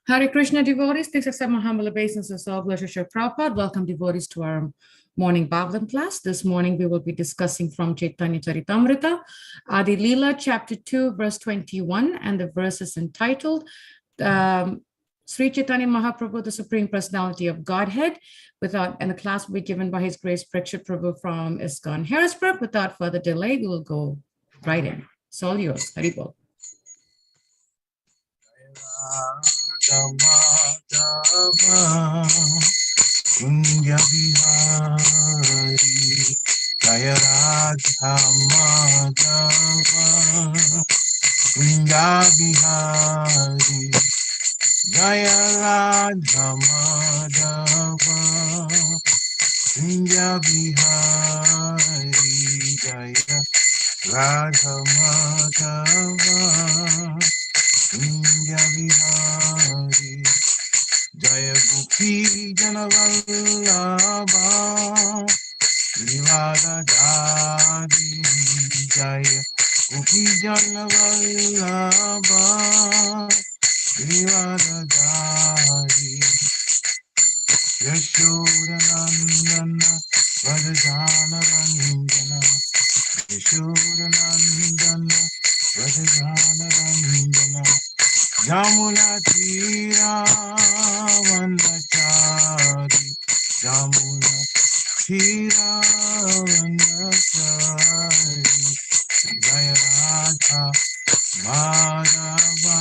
Hare Krishna devotees, please accept my humble obeisances of Lord Srila Prabhupada. Welcome devotees to our morning Bhagavatam class. This morning we will be discussing from Chaitanya Charitamrita, Adi-Lila, chapter 2, verse 21, and the verse is entitled Sri Chaitanya Mahaprabhu, the Supreme Personality of Godhead. And the class will be given by His Grace Prakshit Prabhu from ISKCON Harrisburg. Without further delay, we will go right in. It's all yours. Haribol. Kunja Bihari Jaya Radha Madhava Kunja Bihari Jaya Radha Madhava Kunja Bihari Jaya Radha Madhava Kunja Bihari Jaya Gopi Janavallabha Nivada Dadi Jaya Gopi Janavallabha Nivada Dadi Yashoda Nandana Vajajana Ranjana Yashoda Nandana Vajajana Ranjana Jamuna Tira Vandachari Jamuna Tira Vandachari Jaya Radha Madhava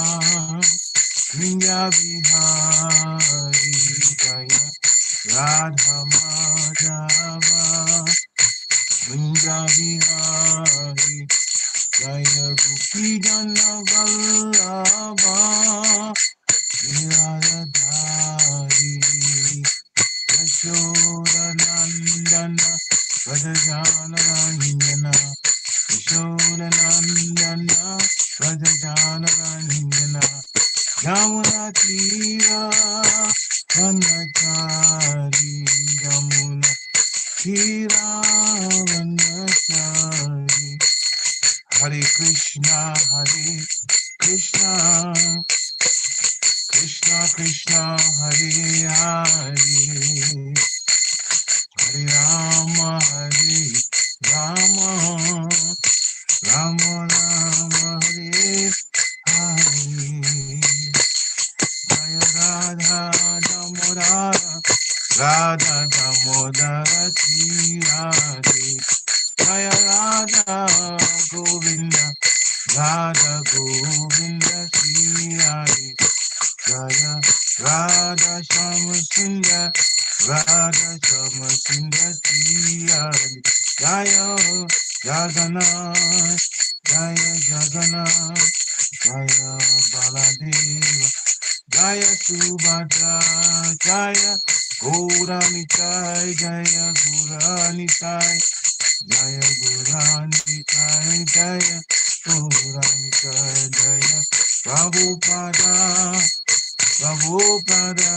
Kunja Bihari Jaya Radha Madhava Kunja Bihari Jaya Gopi Janavallabha Niradhari Yashoda Nandana Vajajana Ranjana Yashoda Nandana Vajajana Ranjana Jamuna Tira Vandachari Jamuna Tira Vandachari Hare Krishna, Krishna Krishna, Hare Hare, Hare Rama, Rama Rama, Hare Hare, Jaya Radha Damodara, Radha Jaya Radha Govinda, Radha Govinda, Sri Hari. Jaya Radha Shama Sundar, Sri Hari. Jagannath, Jaya Jagannath, Jaya Baladeva, Jaya Subhadra, Jaya Gauranitai, Jaya Gauranitai, Jaya Gauranitai, Jaya Gauranitai, Jaya Prabhupada, Prabhupada,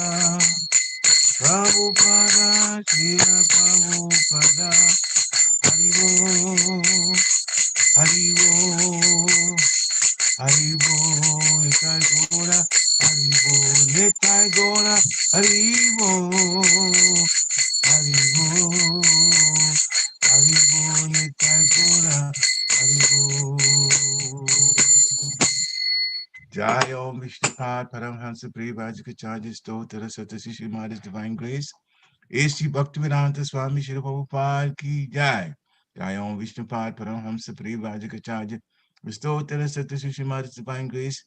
Prabhupada, Srila Prabhupada, Haribo, Haribo, Haribo, Nitai Gora, Haribo, Nitai Gora, Haribo, Haribo, Haribo, Nitai Gora, Haribo. Jai Om Vishnupad Paramhansa Parivajikacharya Stotra Satyasi Shri Maharaj Divine Grace. A.C. Bhaktivedanta Swami Shri Prabhupada Ki Jai. Jai Om Vishnupad Paramhansa Parivajikacharya Stotra Satyasi Shri Maharaj Divine Grace.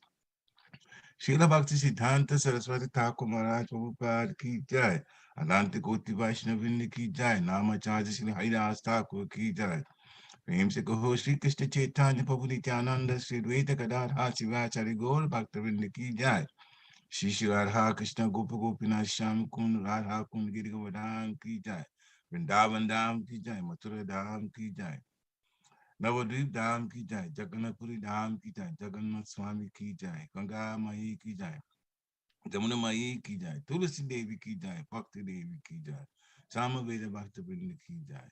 Srila Bhakti Siddhanta Saraswati Thakur Maharaj Prabhupada Ki Jai. Adante Koti Vaishnavinda Ki Jai. Namacharya Shri Haridas Thakur Ki Jai. प्रेम से कहो श्री कृष्ण चैतन्य प्रभु नित्यानंद श्री द्वैत गदाधर शिवाचार्य गौर भक्तवृंद की जय श्री श्री राधा कृष्ण गोप गोपीनाथ श्याम कुंड राधा कुंड गिरि गोवर्धन की जय वृंदावन धाम की जय मथुरा धाम की जय नवद्वीप धाम की जय जगन्नाथपुरी धाम की जय जगन्नाथ स्वामी की जय गंगा माई की जय जमुना माई की जय तुलसी देवी की जय भक्ति देवी की जय सामवेद भक्तवृंद की जय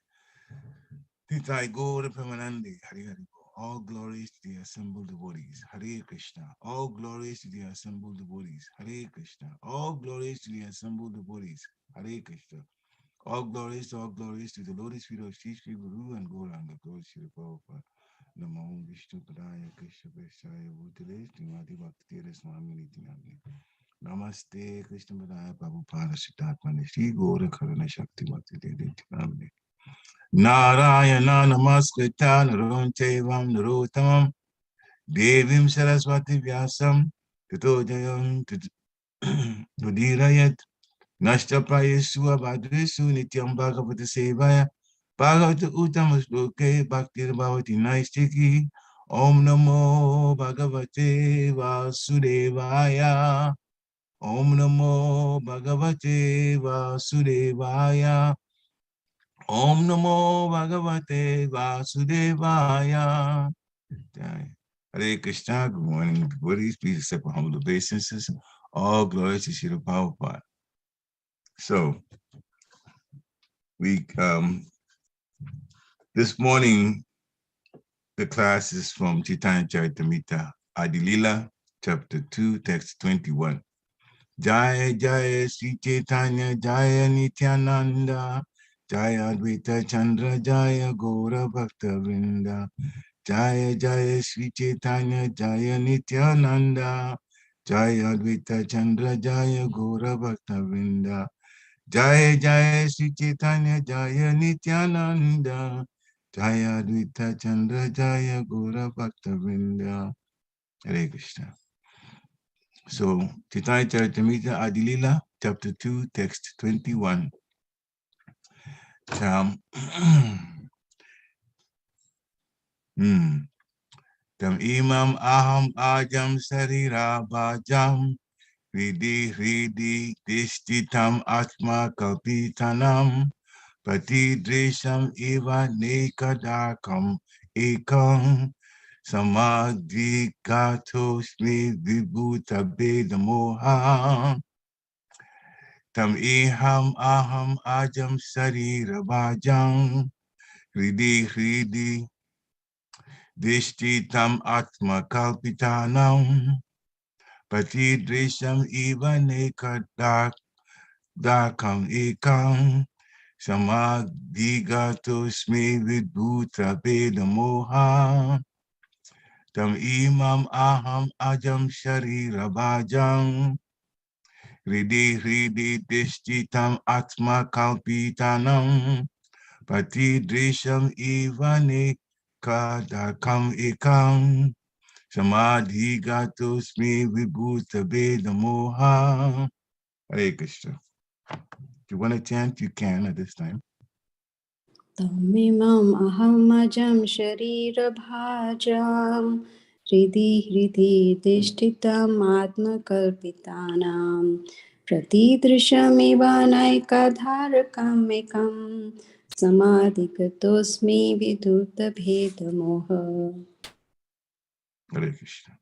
Nitai Gaura Premanande, Hari Hari. All glories to the assembled devotees, Hare Krishna. All glories to the assembled devotees, Hare Krishna. All glories to the assembled devotees, Hare Krishna. All glories to the lotus feet of Shri Shri Guru and Gauranga, Gaur Shri Prabhupada. Namo Vishnu Padaya Krishna Prasthaya Bhutale, Srimati Bhakti Swami Nityananda. Namaste Krishna Padaya Prabhupada Siddhartha Shri Gaura Karana Shakti Bhakti Nityananda. Narayana Namaskritya Narom Chaivam Narottamam Devim Saraswati Vyasam Tato Jayam Tudirayat Nashtaprayesu Abhadresu Nityam Bhagavata Sevaya Bhagavata Uttama Shloke Bhakti Bhavati Naistiki Om Namo Bhagavate Vasudevaya Om Namo Bhagavate Vasudevaya Om Namo Bhagavate Vasudevaya. Hare Krishna, good morning, devotees. Please accept our humble obeisances. All glory to Srila Prabhupada. So, we this morning the class is from Chaitanya Charitamrita, Adi-Lila, chapter 2, text 21. Jaya Jaya Sri Chaitanya Jaya Nityananda Jaya Advaita Chandra Jaya Gaura Bhakta Vrinda Jaya Jaya Sri Chaitanya Jaya Nityananda Jaya Advaita Chandra Jaya Gaura Bhakta Vrinda Jaya Jaya Sri Chaitanya Jaya Nityananda Jaya Advaita Chandra Jaya Gaura Bhakta Vrinda. Hare Krishna. So, Chaitanya Charitamrita Adi-Lila, chapter 2, text 21. Tam imam aham ajam sarira bhajam Hridi dishtitam atma kalpitanam Patidrisham eva nekadakam ekam Samadhikatosmi vibhuta bedamoha Tam iham aham ajam sarira bhajam Hridi dishtitam atma kalpitanam Patidrisham eva nekadakam ekam Samadhigatosmi vidbhuta bedamoha Tam imam aham ajam sharira bhajam Hridi dishtitam atma kalpitanam Patidrisham ivane kadakam ekam Samadhigatosmi vibhuta bedamoha. Hare Krishna. If you want to chant, you can at this time. तमिमम् अहमजं शरीरभाजां हृदि हृदि तिष्ठितम् आत्मकल्पितानां प्रतिदृशमिवानैकधारकमेकं समाधिगतोऽस्मि विधूतभेदमोह. Hare Krishna.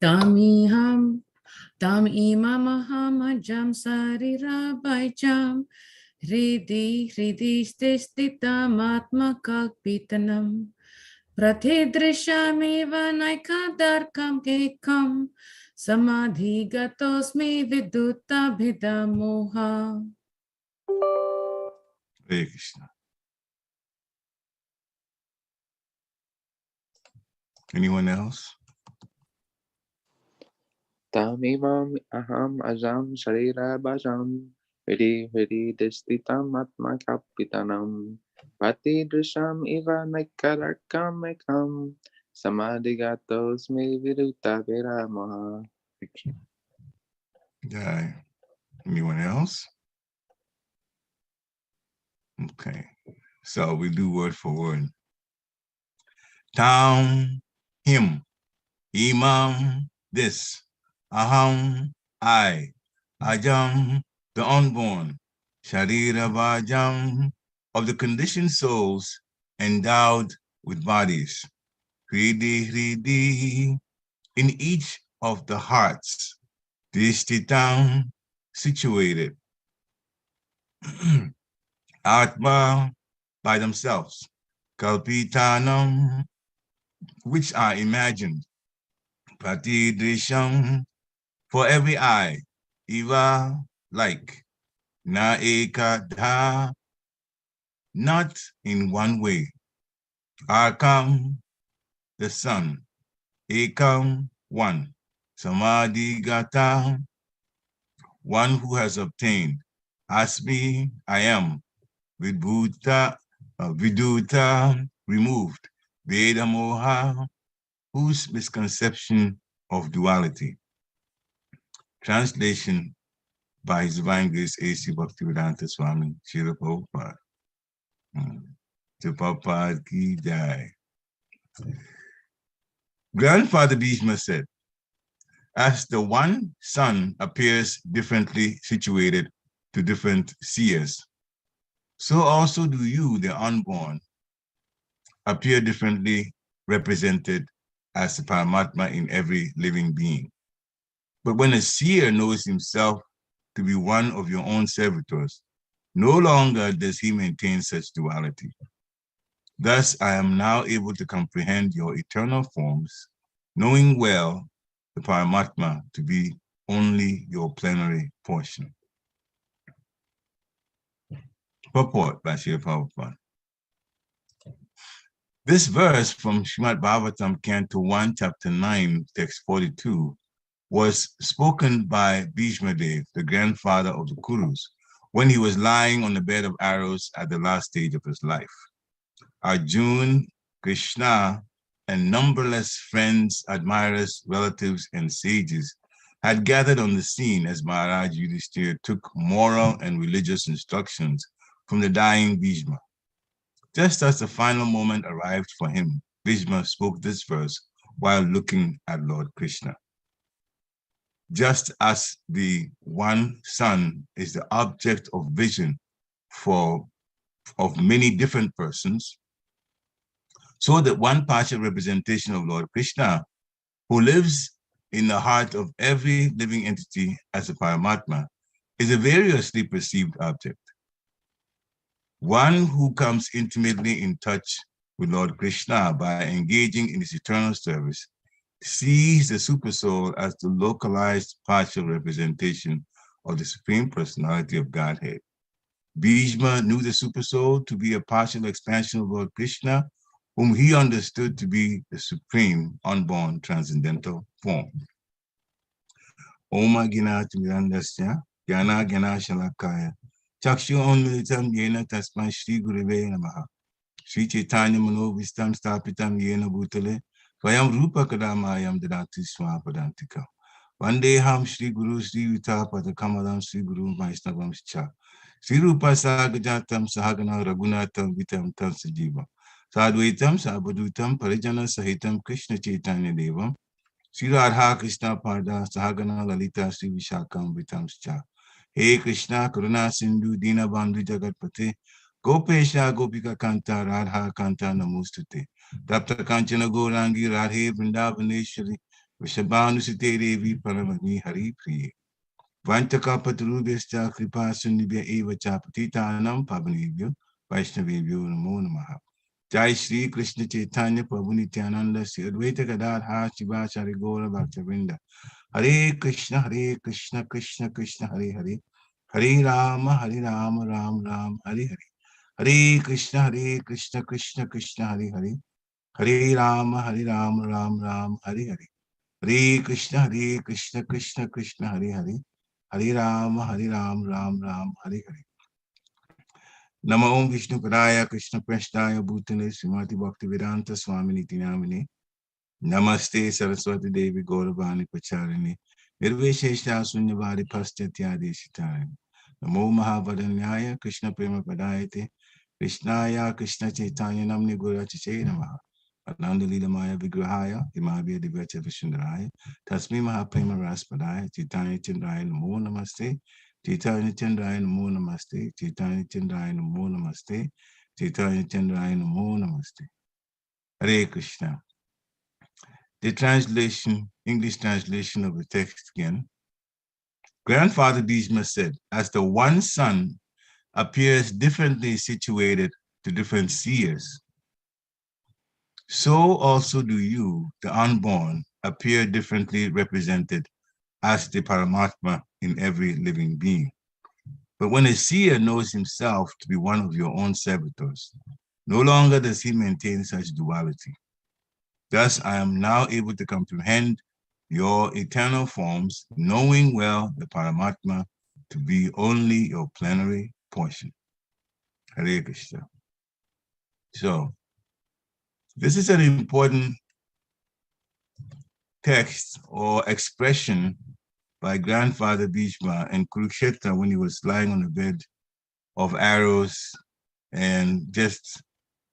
Tam imamaham sarirabhajam hridhi stitam atma kalpitanam pratidrishamiva naikadarkam ekam samadhi gatosmi viduta bhidamoha. Hare Krishna. Anyone else? Tamimam aham ajam sharira bajam hiri hiri destitam atma kapitanam pati drisham iva naikarakam ekam samadhigatos me viruta viramaha. Jai. Anyone else? Okay. So we do word for word. Tam, him. Imam, this. Aham, I. Ajam, the unborn. Sharira Vajam, of the conditioned souls endowed with bodies. Hridi Hridi, in each of the hearts. Dishtitam, situated. Atma, by themselves. Kalpitanam, which are imagined. Pratidrisham, for every eye. Iva, like. Na eka dha, not in one way. Akam, the sun. Ekam, one. Samadhi gata, one who has obtained. Asmi, I am. Viduta, removed. Veda moha, whose misconception of duality. Translation by His Divine Grace A.C. Bhaktivedanta Swami Srila Prabhupada. To Prabhupada ki jai. Grandfather Bhishma said, as the one sun appears differently situated to different seers, so also do you, the unborn, appear differently represented as the Paramatma in every living being. But when a seer knows himself to be one of your own servitors, no longer does he maintain such duality. Thus, I am now able to comprehend your eternal forms, knowing well the Paramatma to be only your plenary portion. Purport by Srila Prabhupada. This verse from Srimad Bhagavatam, Canto 1, Chapter 9, Text 42, was spoken by Bhishma Dev, the grandfather of the Kurus, when he was lying on the bed of arrows at the last stage of his life. Arjuna, Krishna, and numberless friends, admirers, relatives, and sages had gathered on the scene as Maharaj Yudhishthira took moral and religious instructions from the dying Bhishma. Just as the final moment arrived for him, Bhishma spoke this verse while looking at Lord Krishna. Just as the one sun is the object of vision of many different persons, so that one partial representation of Lord Krishna, who lives in the heart of every living entity as a Paramatma, is a variously perceived object. One who comes intimately in touch with Lord Krishna by engaging in his eternal service sees the Supersoul as the localized partial representation of the Supreme Personality of Godhead. Bhishma knew the Supersoul to be a partial expansion of Lord Krishna, whom he understood to be the Supreme Unborn Transcendental Form. Oma Gina Mirandasya, Gyana Gyana Shalakaya, Chakshu Onmilitam Yena Tasman Shri Gurave Namaha, Shri Chaitanya Manovistam Stapitam Yena Bhutale, Vayam Rupa Kadamayam Dadati Swapadantika. Vandeham Shri Guru Sri Vita Padakamalam Sri Guru Vaisnavam Cha. Sirupa Sagajatam Sahagana Ragunatam Vitam Tam Sajiva. Sadvaitam Sabadutam Parijana Sahitam Krishna Chaitanya Devam. Sri Radha Krishna Pada Sahagana Lalita Sri Vishakam Vitam Scha. He Krishna Karuna Sindhu Dina Bandhu Jagatpate Gopesha Gopika Kanta Radha Kanta Namostate. Tapta Kanchana Gorangi Radhe Vrindavaneshwari Vishabhanusite Devi Paramani Hari Priye. Vantaka Patrubhya Kripa Sunibhya Eva Chapatitanam Pavanebhyo Vaishnavebhyo Namo Namaha. Jai Shri Krishna Chaitanya Prabhu Nityananda Sri Advaita Gadadha Shivachari Gaura Bhaktivinoda. Hare Krishna Krishna Krishna Hare Hare. Hare Rama Rama Ram Hare Hare. Hare Krishna Krishna Krishna Hare Hare. Hare Rama Ram Hare Hare. Hare Krishna Krishna Hare Hare. Hare Rama Ram Hare Hare. Nama Om Vishnu Padaya Krishna Prashtaya Bhutale Srimati Bhaktivedanta Swami Niti Namine. Namaste Saraswati Devi Gauravani Pacharini. Nirvishesha Sunyavari Paschatya Deshitari. Namo Mahavadanyaya Krishna Prema Padayate. Krishnaya Krishna Chaitanya Namni Gurachache Namaha. Adi-Lila Maya Vigrahaya Himabhya Divyacha Vishndaraya. Tasmi Mahaprema Raspadaya Chaitanya Chandraya Namo Namaste. Chaitanya Chandraya Namo Namaste. Chaitanya Chandraya Namo Namaste. Chaitanya Chandraya Namo Namaste. Hare Krishna. The translation, English translation of the text again. Grandfather Bhishma said, as the one son appears differently situated to different seers, so also do you, the unborn, appear differently represented as the Paramatma in every living being. But when a seer knows himself to be one of your own servitors, no longer does he maintain such duality. Thus, I am now able to comprehend your eternal forms, knowing well the Paramatma to be only your plenary portion. Hare Krishna. So, this is an important text or expression by Grandfather Bhishma in Kurukshetra when he was lying on the bed of arrows and just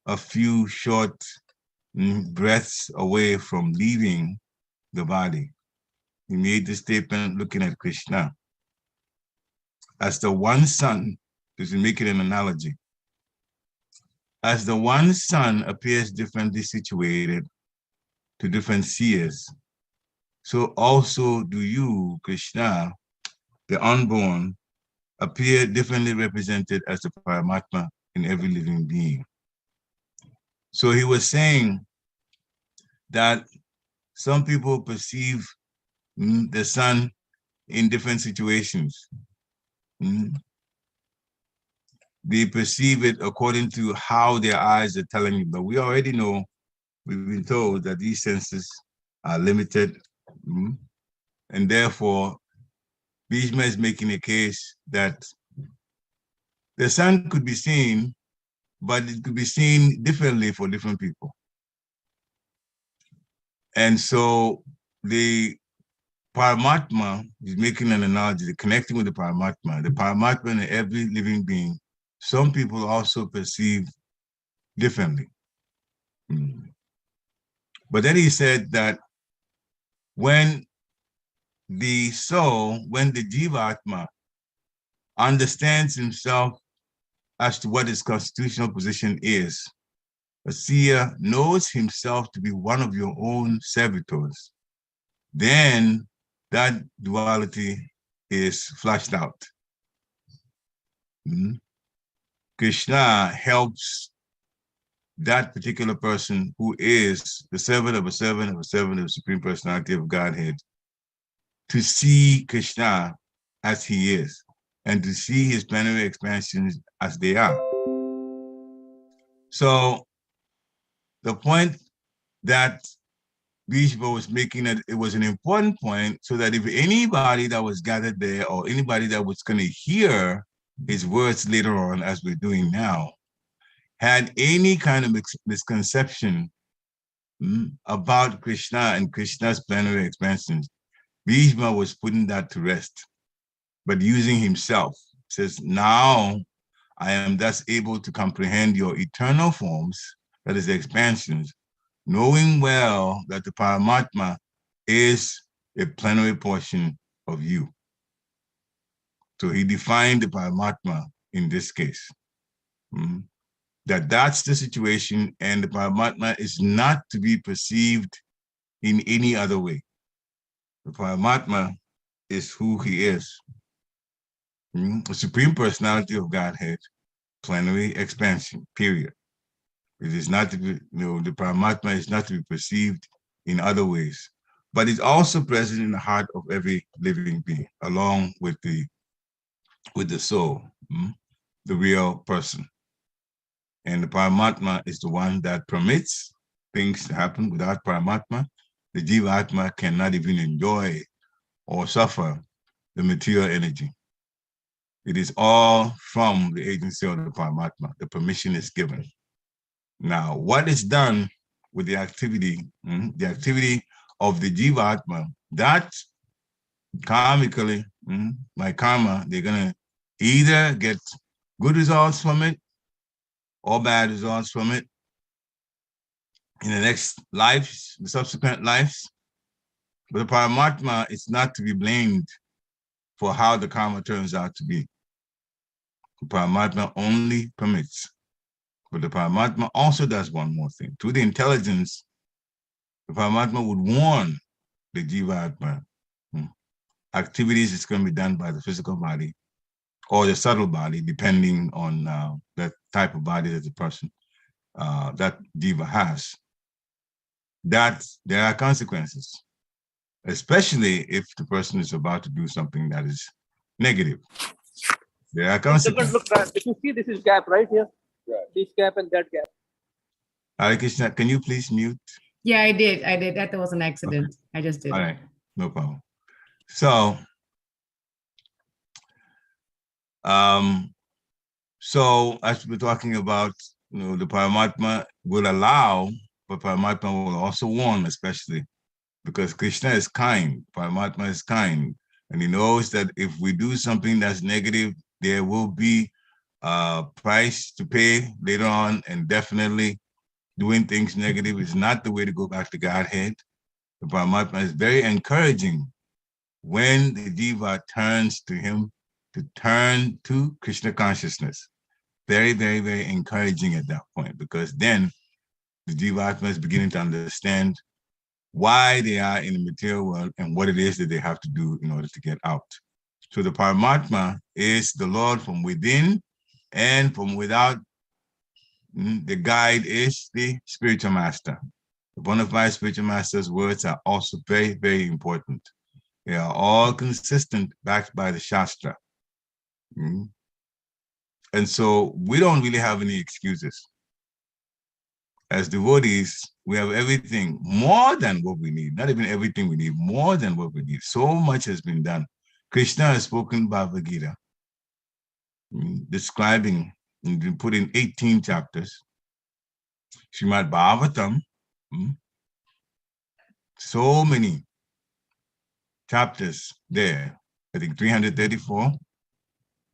a few short breaths away from leaving the body. He made this statement looking at Krishna. As the one son, to make it an analogy, as the one son appears differently situated to different seers, so also do you, Krishna, the unborn, appear differently represented as the Paramatma in every living being. So he was saying that some people perceive the sun in different situations. They perceive it according to how their eyes are telling you. But we already know, we've been told that these senses are limited. And therefore, Bhishma is making a case that the sun could be seen, but it could be seen differently for different people. And so the Paramatma is making an analogy, connecting with the Paramatma in every living being, some people also perceive differently. But then he said that when the soul, when the Jivatma understands himself as to what his constitutional position is, a seer knows himself to be one of your own servitors, then that duality is flushed out. Krishna helps that particular person who is the servant of a servant of a servant of the Supreme Personality of Godhead to see Krishna as he is and to see his plenary expansions as they are. So the point that Bhishma was making, that it was an important point, so that if anybody that was gathered there or anybody that was going to hear his words later on, as we're doing now, had any kind of misconception about Krishna and Krishna's plenary expansions, Bhishma was putting that to rest, but using himself says, now I am thus able to comprehend your eternal forms, that is the expansions, knowing well that the Paramatma is a plenary portion of you. So he defined the Paramatma in this case. That's the situation, and the Paramatma is not to be perceived in any other way. The Paramatma is who he is. The Supreme Personality of Godhead, plenary expansion, period. It is not to be, the Paramatma is not to be perceived in other ways, but it's also present in the heart of every living being, along with the soul, the real person. And the Paramatma is the one that permits things to happen. Without Paramatma, the Jivatma cannot even enjoy or suffer the material energy. It is all from the agency of the Paramatma. The permission is given. Now, what is done with the activity of the Jivatma, that karmically, by karma, they're going to either get good results from it or bad results from it in the next lives, the subsequent lives. But the Paramatma is not to be blamed for how the karma turns out to be. The Paramatma only permits. But the Paramatma also does one more thing. Through the intelligence, the Paramatma would warn the Jivatma. Activities is going to be done by the physical body or the subtle body, depending on the type of body that the person, that Jiva has. That there are consequences, especially if the person is about to do something that is negative. There are consequences. Look, if you see, this is gap right here. Yeah. This gap and that gap. Hare Krishna, can you please mute? Yeah, I did. That was an accident. Okay. I just did. All right, no problem. So, as we're talking about, the Paramatma will allow, but Paramatma will also warn, especially because Krishna is kind. Paramatma is kind, and he knows that if we do something that's negative, there will be a price to pay later on, and definitely doing things negative is not the way to go back to Godhead. The Paramatma is very encouraging when the Jiva turns to him, to turn to Krishna consciousness. Very, very, very encouraging at that point, because then the Jivatma is beginning to understand why they are in the material world and what it is that they have to do in order to get out. So the Paramatma is the Lord from within and from without. The guide is the spiritual master. The bona fide spiritual master's words are also very, very important. They are all consistent, backed by the Shastra. And so we don't really have any excuses. As devotees, we have everything, more than what we need. Not even everything we need, more than what we need. So much has been done. Krishna has spoken Bhagavad Gita, describing, and been put in 18 chapters. Srimad Bhagavatam, so many chapters there. I think 334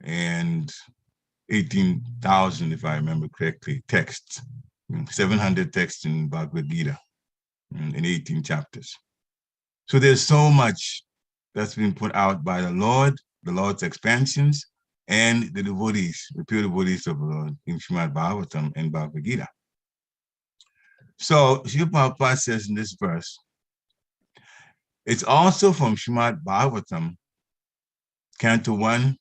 and 18,000, if I remember correctly, texts. 700 texts in Bhagavad Gita in 18 chapters. So there's so much that's been put out by the Lord's expansions, and the devotees, the pure devotees of the Lord in Srimad Bhagavatam and Bhagavad Gita. So Srila Prabhupada says in this verse, it's also from Srimad Bhagavatam, Canto 1,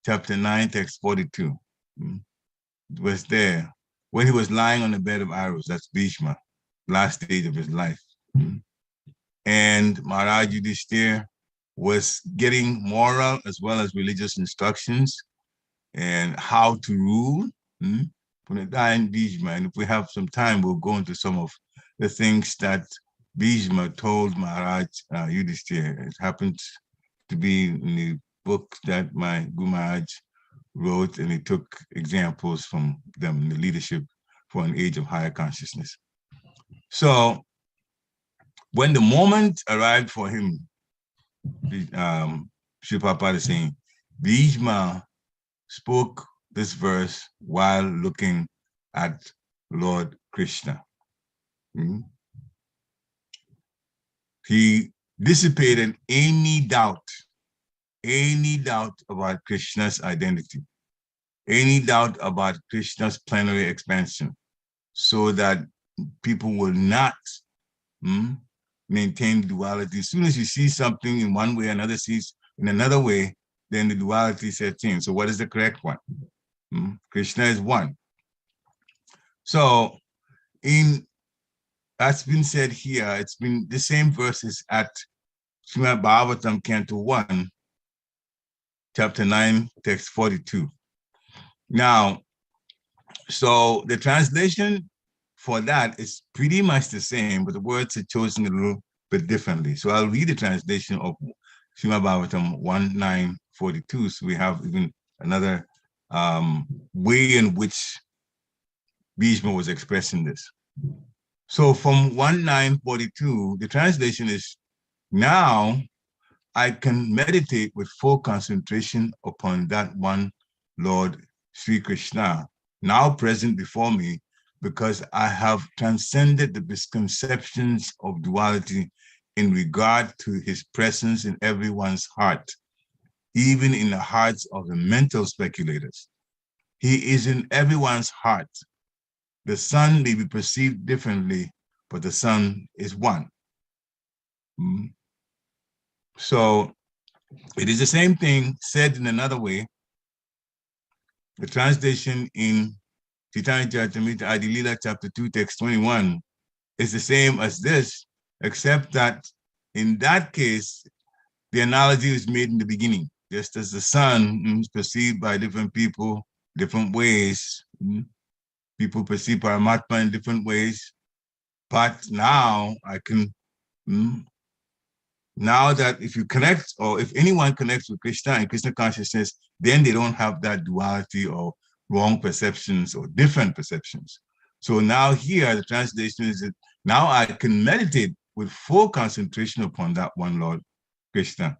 Chapter 9, Text 42. It was there when he was lying on the bed of arrows. That's Bhishma, last stage of his life. And Maharaj Yudhishthira was getting moral as well as religious instructions and how to rule from the dying Bhishma. And if we have some time, we'll go into some of the things that Bhishma told Maharaj Yudhishthira. It happens to be in the book that my Guru Maharaj wrote, and he took examples from them in the leadership for an age of higher consciousness. So when the moment arrived for him, Sri Prabhupada is saying, Bhishma spoke this verse while looking at Lord Krishna. He dissipated any doubt about Krishna's identity, any doubt about Krishna's plenary expansion, so that people will not maintain duality. As soon as you see something in one way, another sees in another way, then the duality sets in. So what is the correct one? Krishna is one. So that's been said here. It's been the same verses at Srimad Bhagavatam, Canto 1, Chapter 9, Text 42. Now, so the translation for that is pretty much the same, but the words are chosen a little bit differently. So I'll read the translation of Srimad Bhagavatam 1:942. So we have even another way in which Bhishma was expressing this. So from 1:942, the translation is, now I can meditate with full concentration upon that one Lord Sri Krishna, now present before me, because I have transcended the misconceptions of duality in regard to his presence in everyone's heart, even in the hearts of the mental speculators. He is in everyone's heart. The sun may be perceived differently, but the sun is one. So it is the same thing said in another way. The translation in Untitled Chapter, Adi-Lila, chapter 2, text 21 is the same as this, except that in that case, the analogy is made in the beginning. Just as the sun is perceived by different people, different ways. People perceive Paramatma in different ways. But now I can, now that if you connect, or if anyone connects with Krishna and Krishna consciousness, then they don't have that duality or wrong perceptions or different perceptions. So now here, the translation is that now I can meditate with full concentration upon that one Lord Krishna,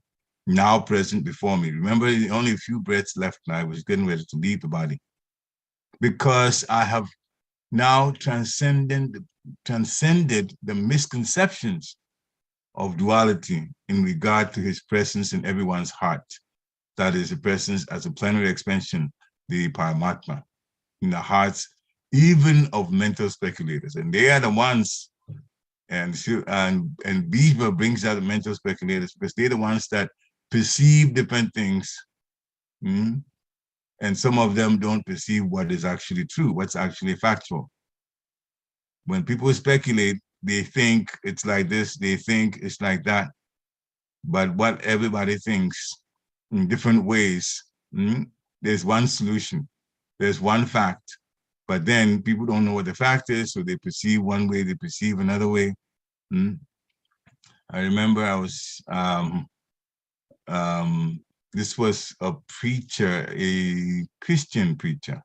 now present before me. Remember, only a few breaths left and I was getting ready to leave the body. Because I have now transcended the misconceptions of duality in regard to his presence in everyone's heart. That is, the presence as a plenary expansion, the Paramatma, in the hearts even of mental speculators. And they are the ones, and Bhishma brings out the mental speculators because they're the ones that perceive different things. And some of them don't perceive what is actually true, what's actually factual. When people speculate, they think it's like this, they think it's like that. But what everybody thinks in different ways, there's one solution, there's one fact. But then people don't know what the fact is, so they perceive one way, they perceive another way. I remember I was, this was a preacher, a Christian preacher,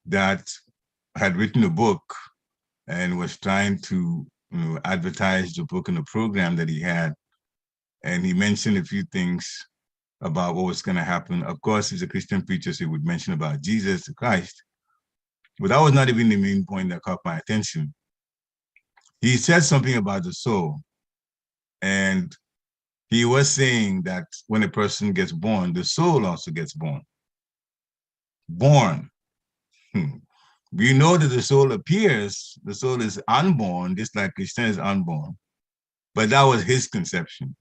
that had written a book and was trying to advertise the book in a program that he had. And he mentioned a few things about what was going to happen. Of course, he's a Christian preacher, so he would mention about Jesus Christ. But that was not even the main point that caught my attention. He said something about the soul. And he was saying that when a person gets born, the soul also gets born. Born. We know that the soul appears, the soul is unborn, just like Krishna is unborn. But that was his conception.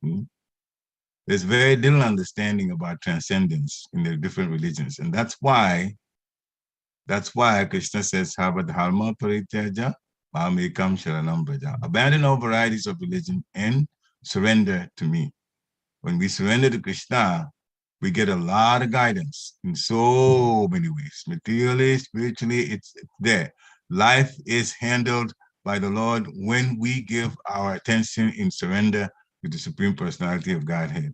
There's very little understanding about transcendence in the different religions. And that's why Krishna says, Havadharma parityaja mamekam sharanam braja. Abandon all varieties of religion and surrender to me. When we surrender to Krishna, we get a lot of guidance in so many ways. Materially, spiritually, it's there. Life is handled by the Lord when we give our attention in surrender to the Supreme Personality of Godhead.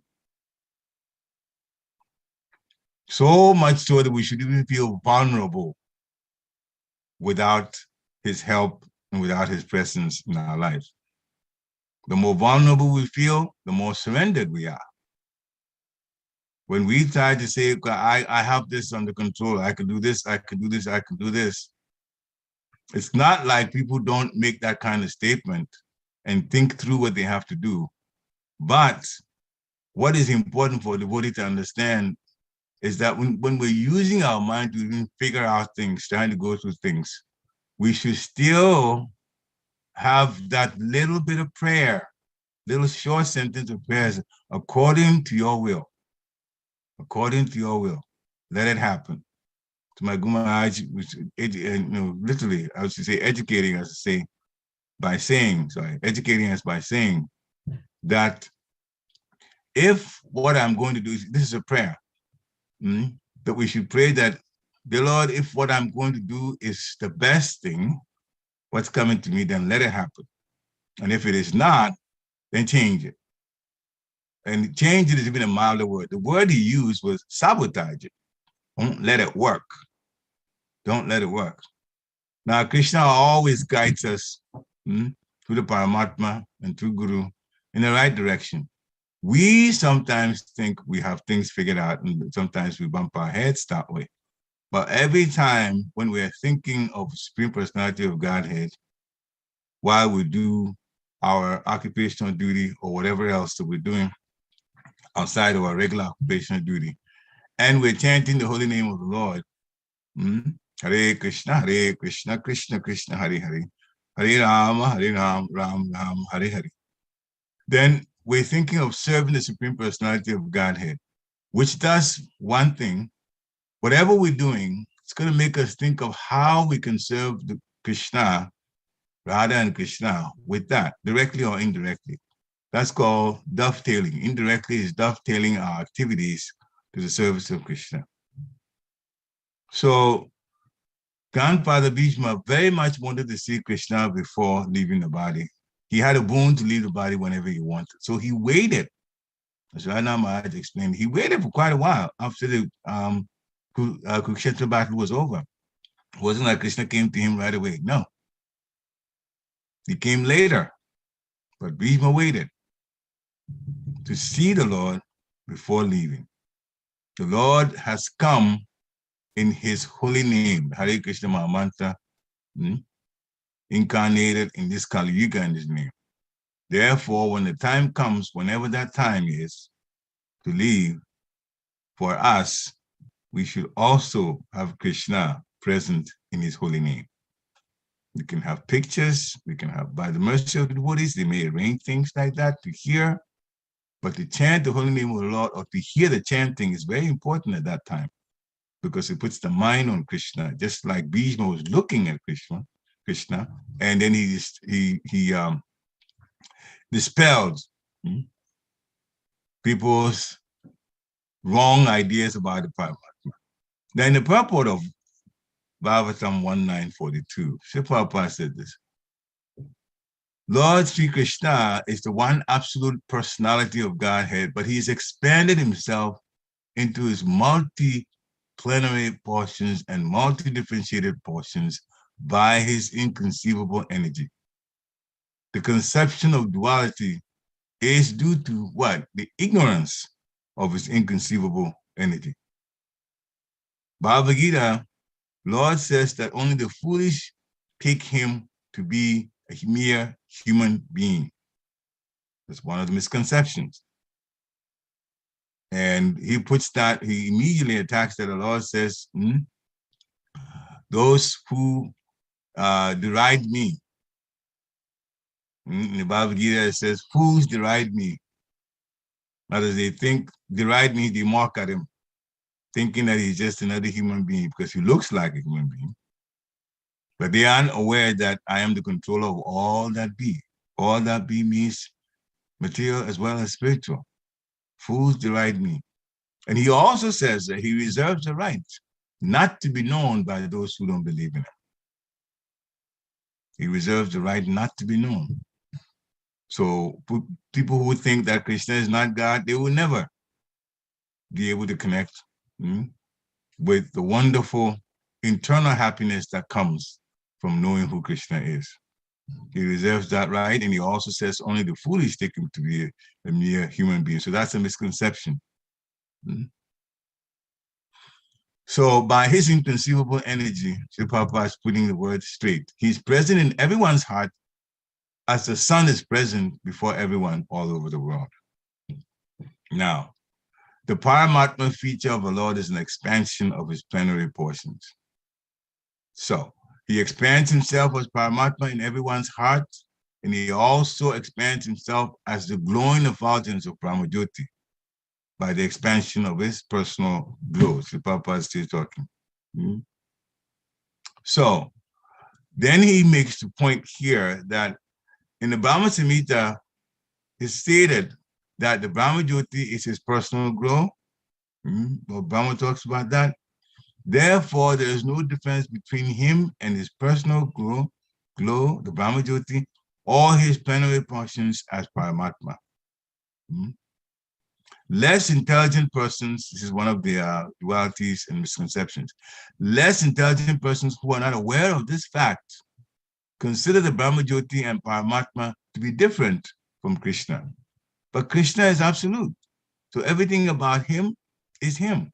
So much so that we should even feel vulnerable without his help and without his presence in our life. The more vulnerable we feel, the more surrendered we are. when we try to say, I have this under control, I can do this, I can do this, I can do this. It's not like people don't make that kind of statement and think through what they have to do. But what is important for a devotee to understand is that when we're using our mind to even figure out things, trying to go through things, we should still have that little bit of prayer, little short sentence of prayers, according to your will. According to your will. Let it happen. To my Gumaj, which literally, I was to say educating us to say, educating us by saying that if what I'm going to do is, this is a prayer, that we should pray that, dear Lord, if what I'm going to do is the best thing, what's coming to me, then let it happen. And if it is not, then change it. And change it is even a milder word. The word he used was sabotage it. Don't let it work. Don't let it work. Now, Krishna always guides us through the Paramatma and through Guru in the right direction. We sometimes think we have things figured out, and sometimes we bump our heads that way. But every time when we're thinking of Supreme Personality of Godhead, while we do our occupational duty or whatever else that we're doing outside of our regular occupational duty, and we're chanting the holy name of the Lord, Hare Krishna, Krishna Krishna, Hare Hare, Hare Rama, Ram Ram, Hare Hare. Then we're thinking of serving the Supreme Personality of Godhead, which does one thing. Whatever we're doing, it's going to make us think of how we can serve the Krishna, Radha and Krishna with that, directly or indirectly. That's called dovetailing. Indirectly is dovetailing our activities to the service of Krishna. So Grandfather Bhishma very much wanted to see Krishna before leaving the body. He had a boon to leave the body whenever he wanted. So he waited. As Radha Maharaj explained, he waited for quite a while after the Kurukshetra battle was over. It wasn't like Krishna came to him right away. No. He came later. But Bhishma waited to see the Lord before leaving. The Lord has come in his holy name, Hare Krishna Mahamantra, incarnated in this Kali Yuga in his name. Therefore, when the time comes, whenever that time is to leave, for us, we should also have Krishna present in his holy name. We can have pictures, we can have, by the mercy of the devotees, they may arrange things like that to hear, but to chant the holy name of the Lord or to hear the chanting is very important at that time, because it puts the mind on Krishna, just like Bhishma was looking at Krishna, and then he dispelled people's wrong ideas about the Paramatma. Then the purport of Bhagavatam 1942, Srila Prabhupada said this: Lord Sri Krishna is the one absolute personality of Godhead, but he's expanded himself into his multi-plenary portions and multi-differentiated portions by his inconceivable energy. The conception of duality is due to what? The ignorance of his inconceivable energy. Bhagavad Gita, Lord says that only the foolish take him to be a mere human being. That's one of the misconceptions. And he puts that, he immediately attacks that. The Lord says, those who deride me. In the Bhagavad Gita, it says, fools deride me. Others, they think, deride me, they mock at him, thinking that he's just another human being because he looks like a human being. But they aren't aware that I am the controller of all that be. All that be means material as well as spiritual. Fools deride me. And he also says that he reserves the right not to be known by those who don't believe in him. He reserves the right not to be known. So people who think that Krishna is not God, they will never be able to connect with the wonderful internal happiness that comes from knowing who Krishna is. He reserves that right, and he also says only the foolish take him to be a mere human being. So that's a misconception. So by his inconceivable energy, Srila Prabhupada is putting the word straight. He's present in everyone's heart as the sun is present before everyone all over the world. Now, the Paramatma feature of the Lord is an expansion of his plenary portions. So he expands himself as Paramatma in everyone's heart, and he also expands himself as the glowing effulgence of Brahmajyoti by the expansion of his personal glow. So Prabhupada is still talking. So then he makes the point here that in the Brahma Samhita, it's stated that the Brahmajyoti is his personal glow. Well, Brahma talks about that. Therefore, there is no difference between him and his personal glow, the Brahmajyoti, or his plenary portions as Paramatma. Less intelligent persons, this is one of the dualities and misconceptions, less intelligent persons who are not aware of this fact consider the Brahmajyoti and Paramatma to be different from Krishna. But Krishna is absolute. So everything about him is him.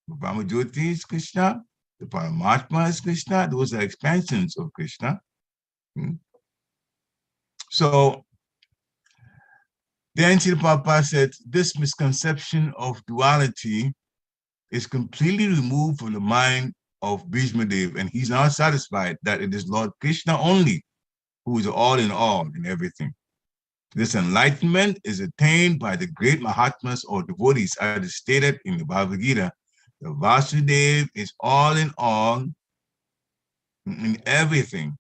The Brahmajyoti is Krishna, the Paramatma is Krishna, those are expansions of Krishna. So then Srila Prabhupada said, this misconception of duality is completely removed from the mind of Bhishma Dev, and he's now satisfied that it is Lord Krishna only who is all in everything. This enlightenment is attained by the great Mahatmas or devotees, as is stated in the Bhagavad Gita. The Vasudeva is all in everything,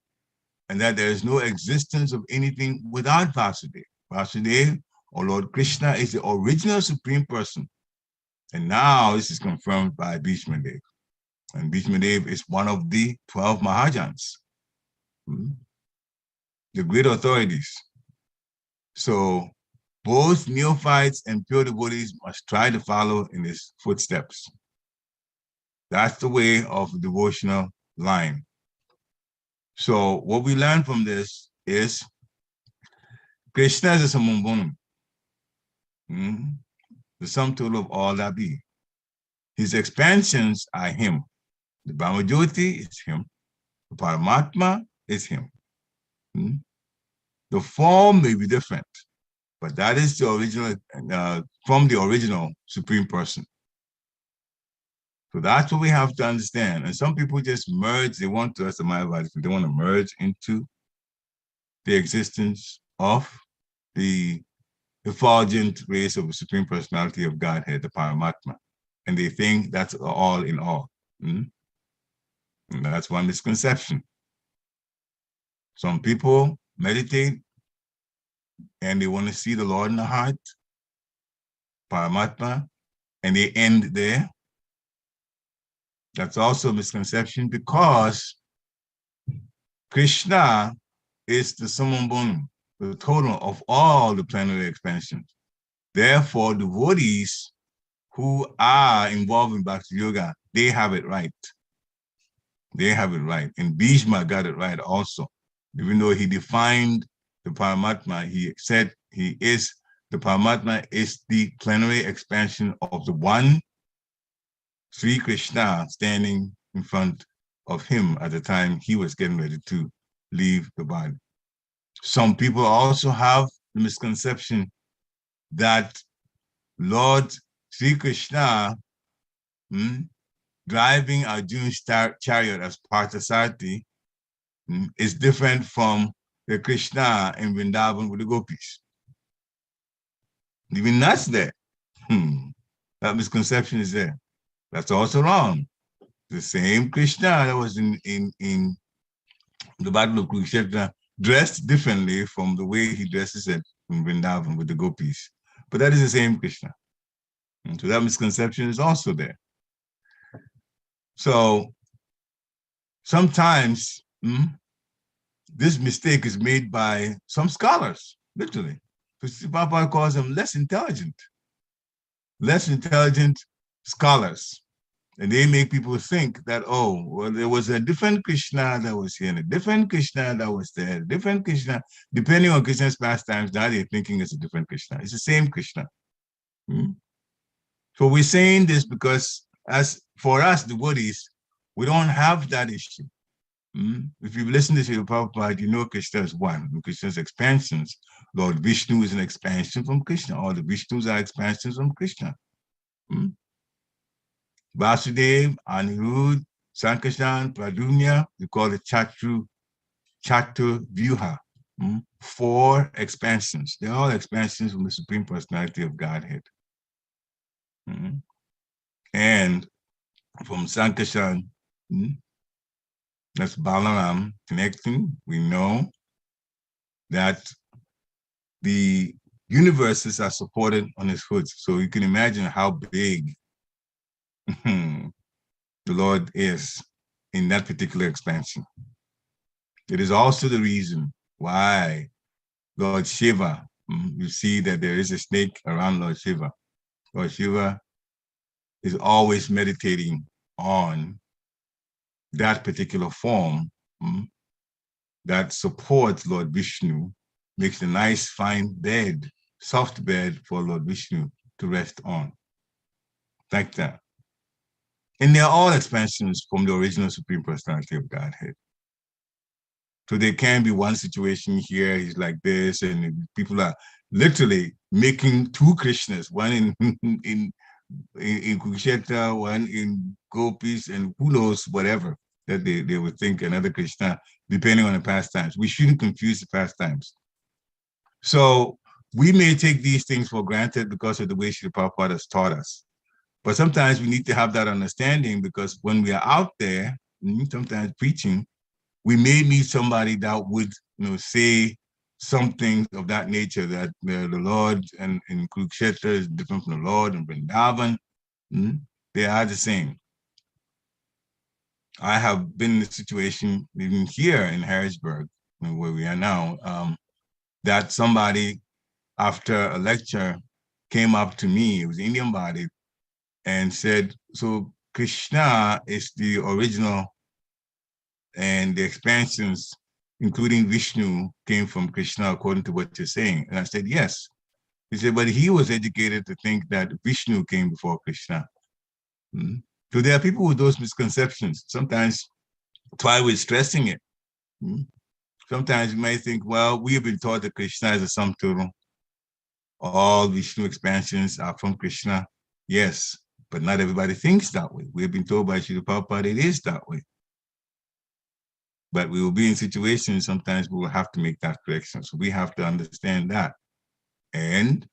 and that there is no existence of anything without Vasudeva. Vasudeva, or Lord Krishna, is the original Supreme Person. And now this is confirmed by Bhishma Dev. And Bhishma Dev is one of the 12 Mahajans, the great authorities. So both neophytes and pure devotees must try to follow in his footsteps. That's the way of the devotional line. So what we learn from this is Krishna is a Samumbunam, the sum total of all that be. His expansions are him. The Brahmajyoti is him. The Paramatma is him. The form may be different, but that is the original, from the original Supreme Person. So that's what we have to understand. And some people just merge, they want to, as the Mayavadis, they want to merge into the existence of the effulgent race of the Supreme Personality of Godhead, the Paramatma. And they think that's all in all. And that's one misconception. Some people meditate and they want to see the Lord in the heart, Paramatma, and they end there. That's also a misconception because Krishna is the summum bonum, the total of all the plenary expansions. Therefore, devotees who are involved in Bhakti Yoga, they have it right. They have it right. And Bhishma got it right also. Even though he defined the Paramatma, he said the Paramatma is the plenary expansion of the one Sri Krishna standing in front of him at the time he was getting ready to leave the body. Some people also have the misconception that Lord Sri Krishna driving Arjuna's chariot as Parthasarthi is different from the Krishna in Vrindavan with the gopis. Even that's there. That misconception is there. That's also wrong. The same Krishna that was in the Battle of Kurukshetra dressed differently from the way he dresses in Vrindavan with the gopis. But that is the same Krishna. And so that misconception is also there. So sometimes this mistake is made by some scholars, literally. Papa calls them less intelligent scholars. And they make people think that, oh, well, there was a different Krishna that was here, and a different Krishna that was there, a different Krishna. Depending on Krishna's pastimes, now they're thinking it's a different Krishna. It's the same Krishna. So we're saying this because as for us, devotees, we don't have that issue. If you've listened to Srila Prabhupada, you know Krishna is one. Krishna's expansions. Lord Vishnu is an expansion from Krishna. All the Vishnus are expansions from Krishna. Vasudev, Anirudh, Sankarshan, Pradyumna, we call it Chatu Vyuha. 4 expansions. They're all expansions from the Supreme Personality of Godhead. And from Sankarshan, that's Balaram connecting, we know that the universes are supported on his hoods. So you can imagine how big the Lord is in that particular expansion. It is also the reason why Lord Shiva, you see that there is a snake around Lord Shiva. Lord Shiva is always meditating on that particular form that supports Lord Vishnu, makes a nice fine bed, soft bed for Lord Vishnu to rest on, like that. And they're all expansions from the original Supreme Personality of Godhead. So there can be one situation here, he's like this, and people are literally making 2 Krishnas, one in Kurukshetra, one in Gopis, and who knows, whatever, that they would think another Krishna, depending on the pastimes. We shouldn't confuse the pastimes. So we may take these things for granted because of the way Srila Prabhupada has taught us. But sometimes we need to have that understanding, because when we are out there, sometimes preaching, we may meet somebody that would, say something of that nature, that the Lord and in Kurukshetra is different from the Lord in Vrindavan. They are the same. I have been in a situation even here in Harrisburg, where we are now, that somebody after a lecture came up to me, it was Indian body, and said, so Krishna is the original, and the expansions, including Vishnu, came from Krishna, according to what you're saying. And I said, yes. He said, but he was educated to think that Vishnu came before Krishna. So there are people with those misconceptions. Sometimes, that's why we're stressing it. Sometimes you might think, well, we have been taught that Krishna is a sum total. All Vishnu expansions are from Krishna. Yes, but not everybody thinks that way. We've been told by Srila Prabhupada it is that way. But we will be in situations, sometimes we will have to make that correction. So we have to understand that. And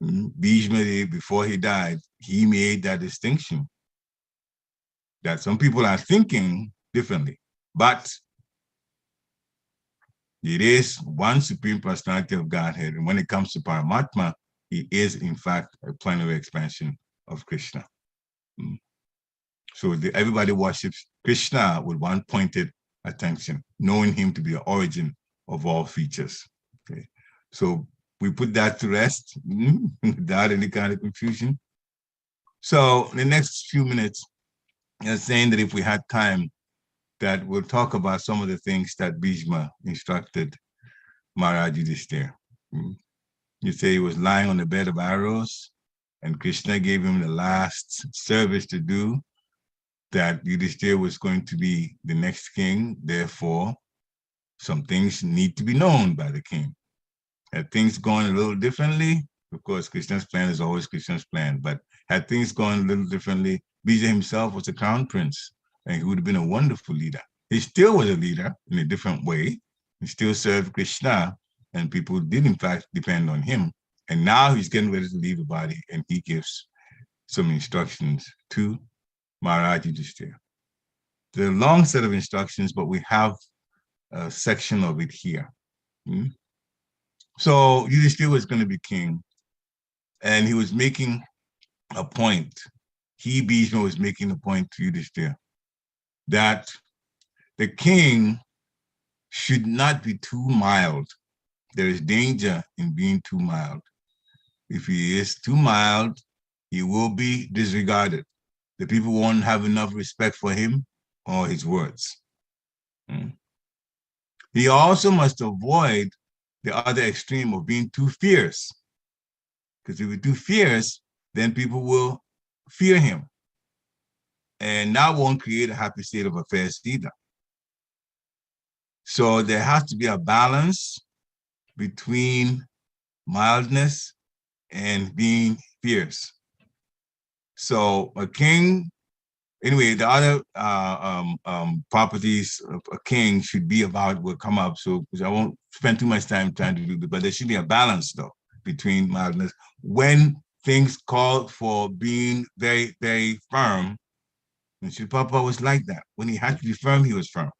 Bhishma, before he died, he made that distinction that some people are thinking differently, but it is one Supreme Personality of Godhead. And when it comes to Paramatma, he is, in fact, a plenary expansion of Krishna. So everybody worships Krishna with one pointed attention, knowing him to be the origin of all features. Okay, so we put that to rest without any kind of confusion. So in the next few minutes, I'm saying that if we had time, that we'll talk about some of the things that Bhishma instructed Maharaj Yudhishthira. You say he was lying on the bed of arrows, and Krishna gave him the last service to do, that Yudhishthira was going to be the next king. Therefore, some things need to be known by the king. Had things gone a little differently, of course, Krishna's plan is always Krishna's plan, but had things gone a little differently, Bija himself was a crown prince, and he would have been a wonderful leader. He still was a leader in a different way. He still served Krishna, and people did, in fact, depend on him. And now he's getting ready to leave the body, and he gives some instructions to Maharaj Yudhishthira. There's a long set of instructions, but we have a section of it here. So Yudhishthira was going to be king, and he was making a point. Bhishma was making a point to Yudhishthira that the king should not be too mild. There is danger in being too mild. If he is too mild, he will be disregarded. The people won't have enough respect for him or his words. He also must avoid the other extreme of being too fierce. Because if you're too fierce, then people will fear him. And that won't create a happy state of affairs either. So there has to be a balance between mildness and being fierce. So a king, anyway, the other properties of a king should be about will come up. So I won't spend too much time trying to do this, but there should be a balance though between mildness. When things called for being very, very firm, and Srila Prabhupada was like that. When he had to be firm, he was firm.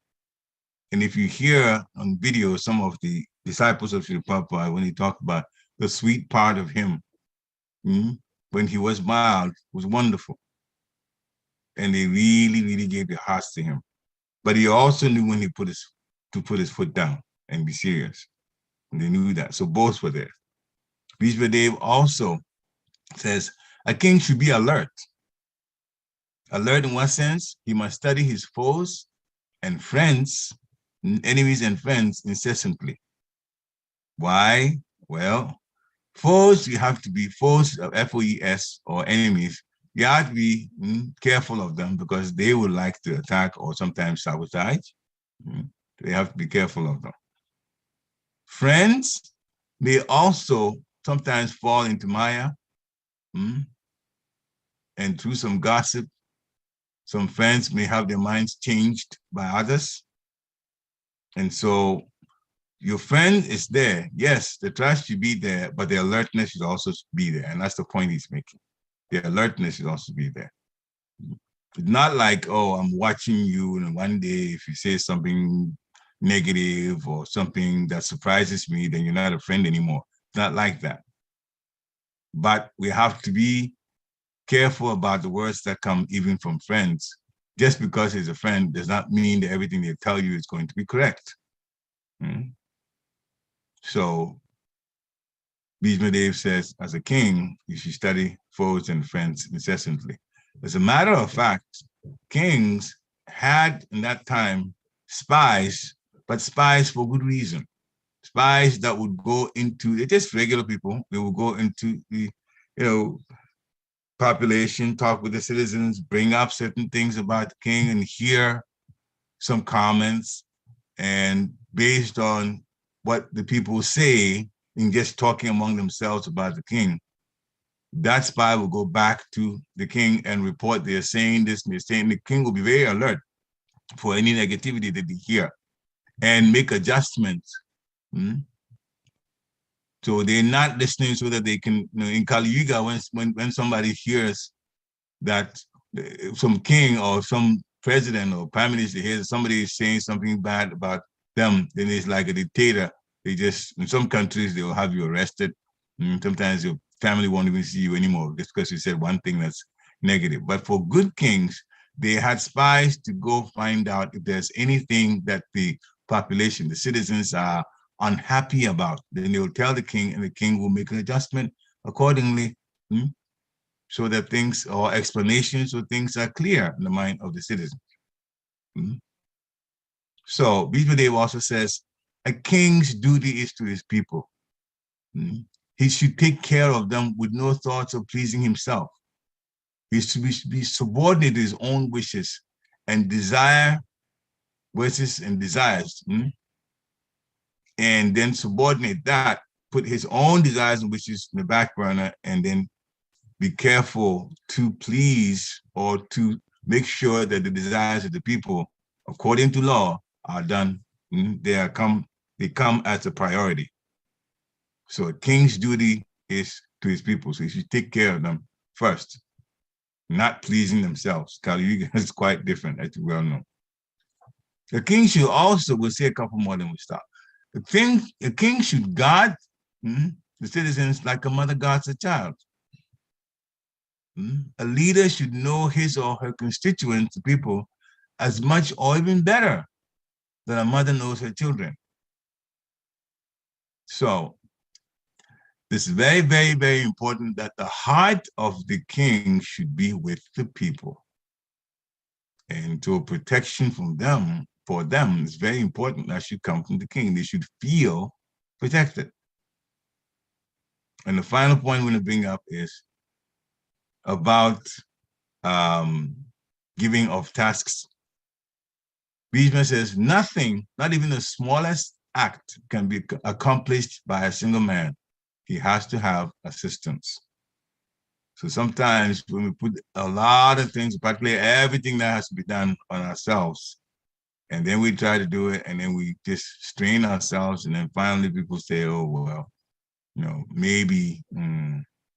And if you hear on video some of the disciples of Srila Prabhupada, when he talked about the sweet part of him, when he was mild, was wonderful. And they really, really gave their hearts to him. But he also knew when he put his foot down and be serious. And they knew that. So both were there. Vishvadev also says, a king should be alert. Alert in what sense? He must study his foes and friends, enemies and friends incessantly. Why? Well, foes, you have to be foes, F-O-E-S, or enemies. You have to be careful of them because they would like to attack or sometimes sabotage. They have to be careful of them. Friends, they also sometimes fall into Maya, and through some gossip, some friends may have their minds changed by others. And so your friend is there. Yes, the trust should be there, but the alertness should also be there. And that's the point he's making. The alertness should also be there. It's not like, oh, I'm watching you, and one day if you say something negative or something that surprises me, then you're not a friend anymore. It's not like that. But we have to be careful about the words that come even from friends. Just because he's a friend does not mean that everything they tell you is going to be correct. So Bhishmadev says, as a king, you should study foes and friends incessantly. As a matter of fact, kings had in that time spies, but spies for good reason. Spies that would go into, they're just regular people, they would go into the, population, talk with the citizens, bring up certain things about the king and hear some comments. And based on what the people say in just talking among themselves about the king, that spy will go back to the king and report they're saying this and they're saying. The king will be very alert for any negativity that they hear and make adjustments. So they're not listening so that they can, in Kali Yuga, when somebody hears that some king or some president or prime minister hears somebody is saying something bad about them, then it's like a dictator. They just, in some countries, they will have you arrested. Sometimes your family won't even see you anymore just because you said one thing that's negative. But for good kings, they had spies to go find out if there's anything that the population, the citizens are unhappy about. Then they will tell the king and the king will make an adjustment accordingly, so that things or explanations so things are clear in the mind of the citizens. So Bhishmadev also says, a king's duty is to his people. He should take care of them with no thoughts of pleasing himself. He should be subordinate to his own wishes and wishes and desires. And then subordinate that, put his own desires and wishes in the back burner, and then be careful to please or to make sure that the desires of the people, according to law, are done. They come as a priority. So a king's duty is to his people. So he should take care of them first, not pleasing themselves. Kali Yuga is quite different, as you well know. The king should also, we'll say a couple more, then we stop. The king should guard the citizens like a mother guards a child. A leader should know his or her constituents, the people, as much or even better than a mother knows her children. So this is very, very, very important that the heart of the king should be with the people. And to protection from them, for them, is very important. That should come from the king. They should feel protected. And the final point I'm going to bring up is about giving of tasks. Bhishma says nothing, not even the smallest act, can be accomplished by a single man. He has to have assistance. So sometimes when we put a lot of things, practically everything that has to be done on ourselves, and then we try to do it, and then we just strain ourselves, and then finally people say, oh, well, maybe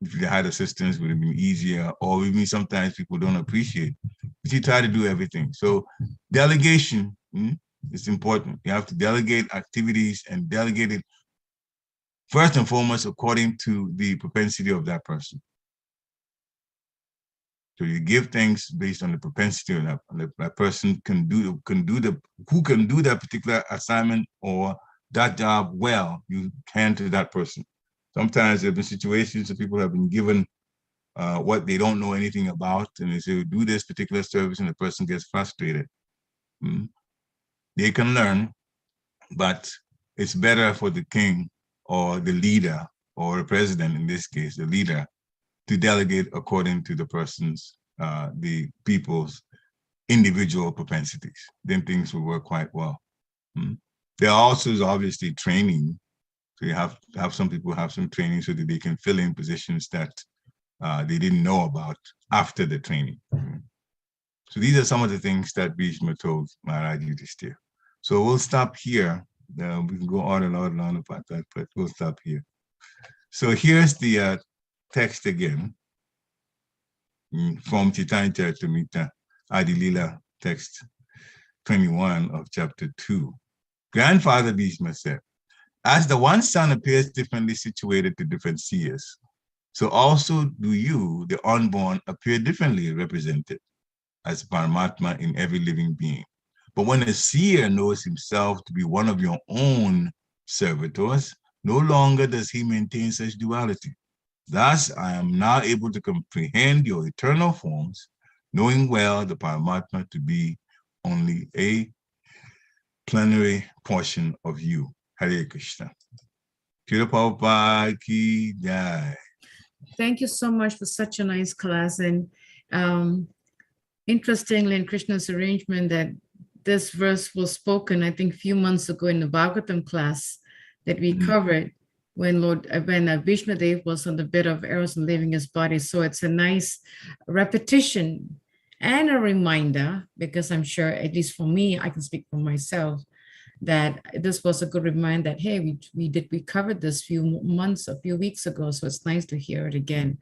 if you had assistance, it would have been easier, or even sometimes people don't appreciate, but you try to do everything. So delegation is important. You have to delegate activities and delegate it first and foremost according to the propensity of that person. So you give things based on the propensity of that person who can do that particular assignment or that job well. You hand to that person. Sometimes there have been situations that people have been given what they don't know anything about, and they say, do this particular service, and the person gets frustrated. They can learn, but it's better for the king or the leader or the president, in this case, the leader, to delegate according to the person's, the people's individual propensities. Then things will work quite well. There also is obviously training. So you have to have some people have some training so that they can fill in positions that they didn't know about after the training. So these are some of the things that Bhishma told Maharaj Yudhishthira. So we'll stop here. We can go on and on and on about that, but we'll stop here. So here's the text again from Chaitanya Charitamrita, Adi-Lila, text 21 of chapter 2. Grandfather Bhishma said, as the one son appears differently situated to different seers, so also do you, the unborn, appear differently represented as Paramatma in every living being. But when a seer knows himself to be one of your own servitors, no longer does he maintain such duality. Thus, I am now able to comprehend your eternal forms, knowing well the Paramatma to be only a plenary portion of you. Hare Krishna. Srila Prabhupada ki jai. Thank you so much for such a nice class. And interestingly, in Krishna's arrangement, that this verse was spoken, I think, a few months ago in the Bhagavatam class that we covered when Bhishma Dev was on the bed of arrows and leaving his body. So it's a nice repetition and a reminder, because I'm sure, at least for me, I can speak for myself, that this was a good reminder that, hey, we covered this a few weeks ago. So it's nice to hear it again.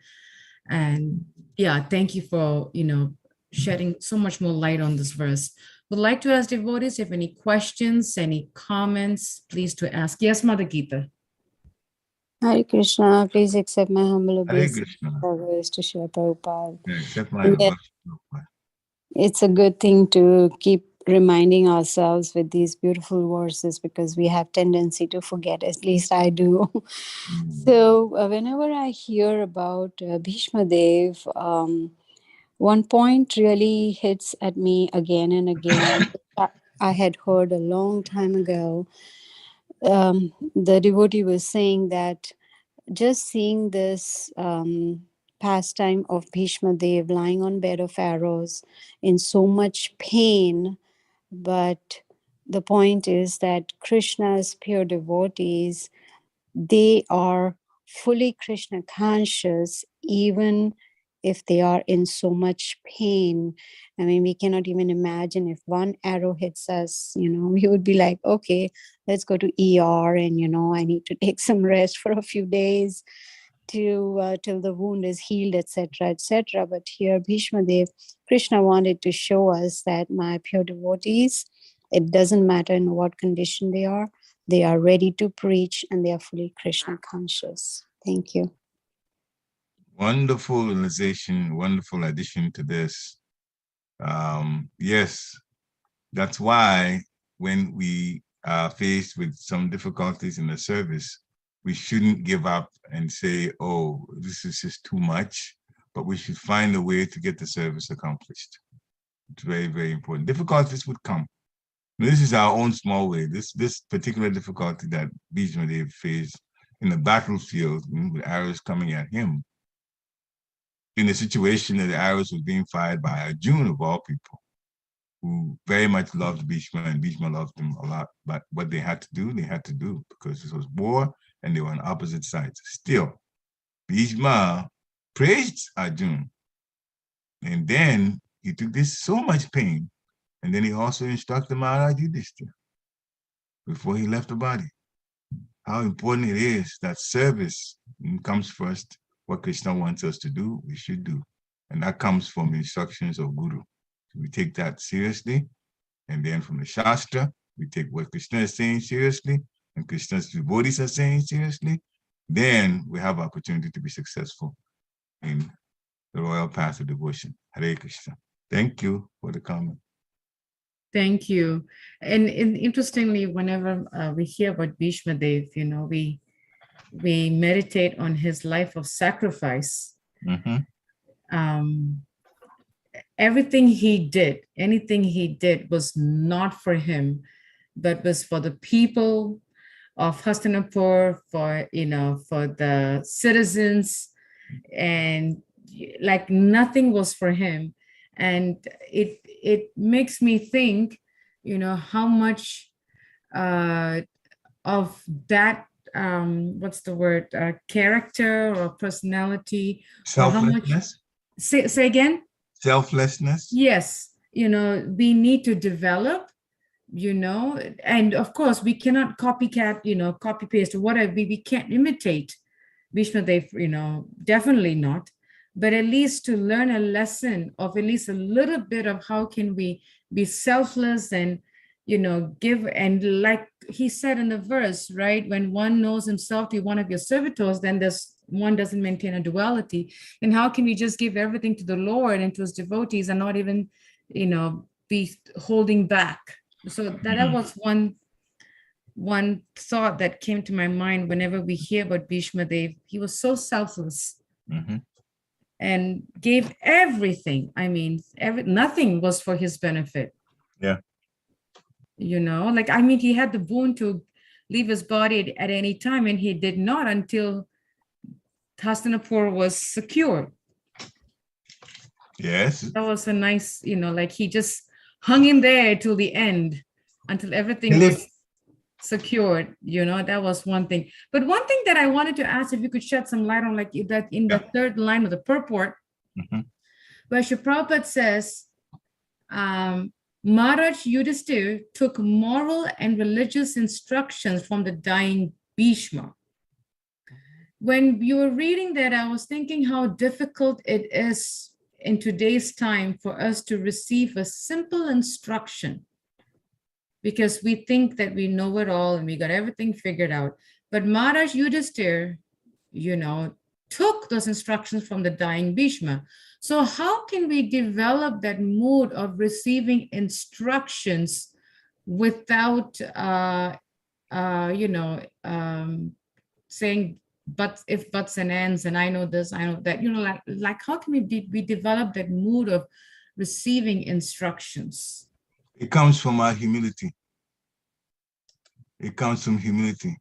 And yeah, thank you for, shedding so much more light on this verse. Would like to ask devotees if any questions, any comments, please to ask. Yes, Mother Gita. Hare Krishna, please accept my humble Hare obeisance Krishna. to Srila Prabhupada. Yeah, accept my And obeisance. it's a good thing to keep reminding ourselves with these beautiful verses, because we have tendency to forget, at least I do. So whenever I hear about Bhishma Dev, one point really hits at me again and again. I had heard a long time ago. The devotee was saying that just seeing this pastime of Bhishma Dev lying on bed of arrows in so much pain, but the point is that Krishna's pure devotees, they are fully Krishna conscious, even if they are in so much pain. I mean, we cannot even imagine if one arrow hits us, we would be like, okay, let's go to ER, and, I need to take some rest for a few days till the wound is healed, etc., etc. But here, Bhishma Dev, Krishna wanted to show us that my pure devotees, it doesn't matter in what condition they are ready to preach, and they are fully Krishna conscious. Thank you. Wonderful realization, wonderful addition to this. Yes, that's why when we are faced with some difficulties in the service, we shouldn't give up and say, oh, this is just too much, but we should find a way to get the service accomplished. It's very, very important. Difficulties would come. This is our own small way. This particular difficulty that Bhishma Dev faced in the battlefield with arrows coming at him, in a situation that the arrows were being fired by Arjuna of all people, who very much loved Bhishma, and Bhishma loved him a lot. But what they had to do because this was war and they were on opposite sides. Still, Bhishma praised Arjuna, and then he took this so much pain, and then he also instructed Maharaj Yudhishthira before he left the body. How important it is that service comes first. What Krishna wants us to do, we should do. And that comes from instructions of Guru. We take that seriously. And then from the Shastra, we take what Krishna is saying seriously, and Krishna's devotees are saying seriously. Then we have opportunity to be successful in the royal path of devotion. Hare Krishna. Thank you for the comment. Thank you. And interestingly, whenever we hear about Bhishma Dev, we meditate on his life of sacrifice. Anything he did was not for him, but was for the people of Hastinapur, for the citizens, and like nothing was for him. And it makes me think, how much of that, what's the word, character or personality, Selflessness. Say again? Selflessness. Yes, we need to develop, and of course we cannot copycat, copy paste or whatever. We can't imitate Bhishma Dev, definitely not. But at least to learn a lesson of at least a little bit of how can we be selfless and, give. And like he said in the verse, right, when one knows himself to be one of your servitors, then one doesn't maintain a duality. And how can we just give everything to the Lord and to his devotees and not even, be holding back? So that was one thought that came to my mind whenever we hear about Bhishma Dev. He was so selfless. And gave everything. I mean, nothing was for his benefit. Yeah. He had the boon to leave his body at any time, and he did not until Hastinapur was secured. Yes. That was a nice, he just hung in there till the end, until everything was secured. That was one thing. But one thing that I wanted to ask, if you could shed some light on, like that in the third line of the purport, where Sri Prabhupada says, Maharaj Yudhishthira took moral and religious instructions from the dying Bhishma. When you were reading that, I was thinking how difficult it is in today's time for us to receive a simple instruction, because we think that we know it all and we got everything figured out. But Maharaj Yudhishthira, took those instructions from the dying Bhishma. So how can we develop that mood of receiving instructions without, saying, but if buts and ands, and I know this, I know that, like how can we develop that mood of receiving instructions? It comes from our humility. It comes from humility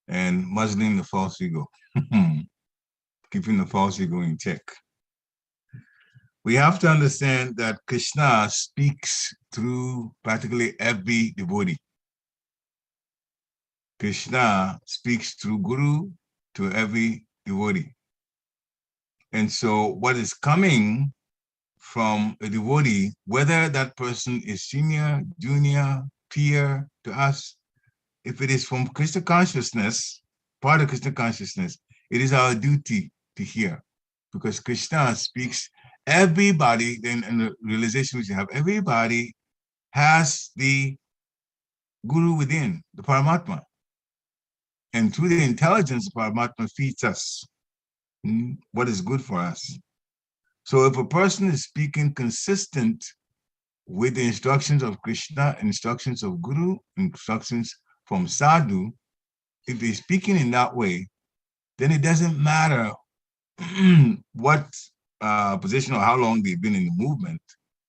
and muzzling the false ego, keeping the false ego in check. We have to understand that Krishna speaks through practically every devotee. Krishna speaks through Guru to every devotee. And so what is coming from a devotee, whether that person is senior, junior, peer to us, if it is from Krishna consciousness, part of Krishna consciousness, it is our duty to hear, because Krishna speaks. Everybody, then in the realization which you have, everybody has the Guru within, the Paramatma. And through the intelligence, the Paramatma feeds us what is good for us. So if a person is speaking consistent with the instructions of Krishna, instructions of Guru, instructions from Sadhu, if they're speaking in that way, then it doesn't matter what position or how long they've been in the movement.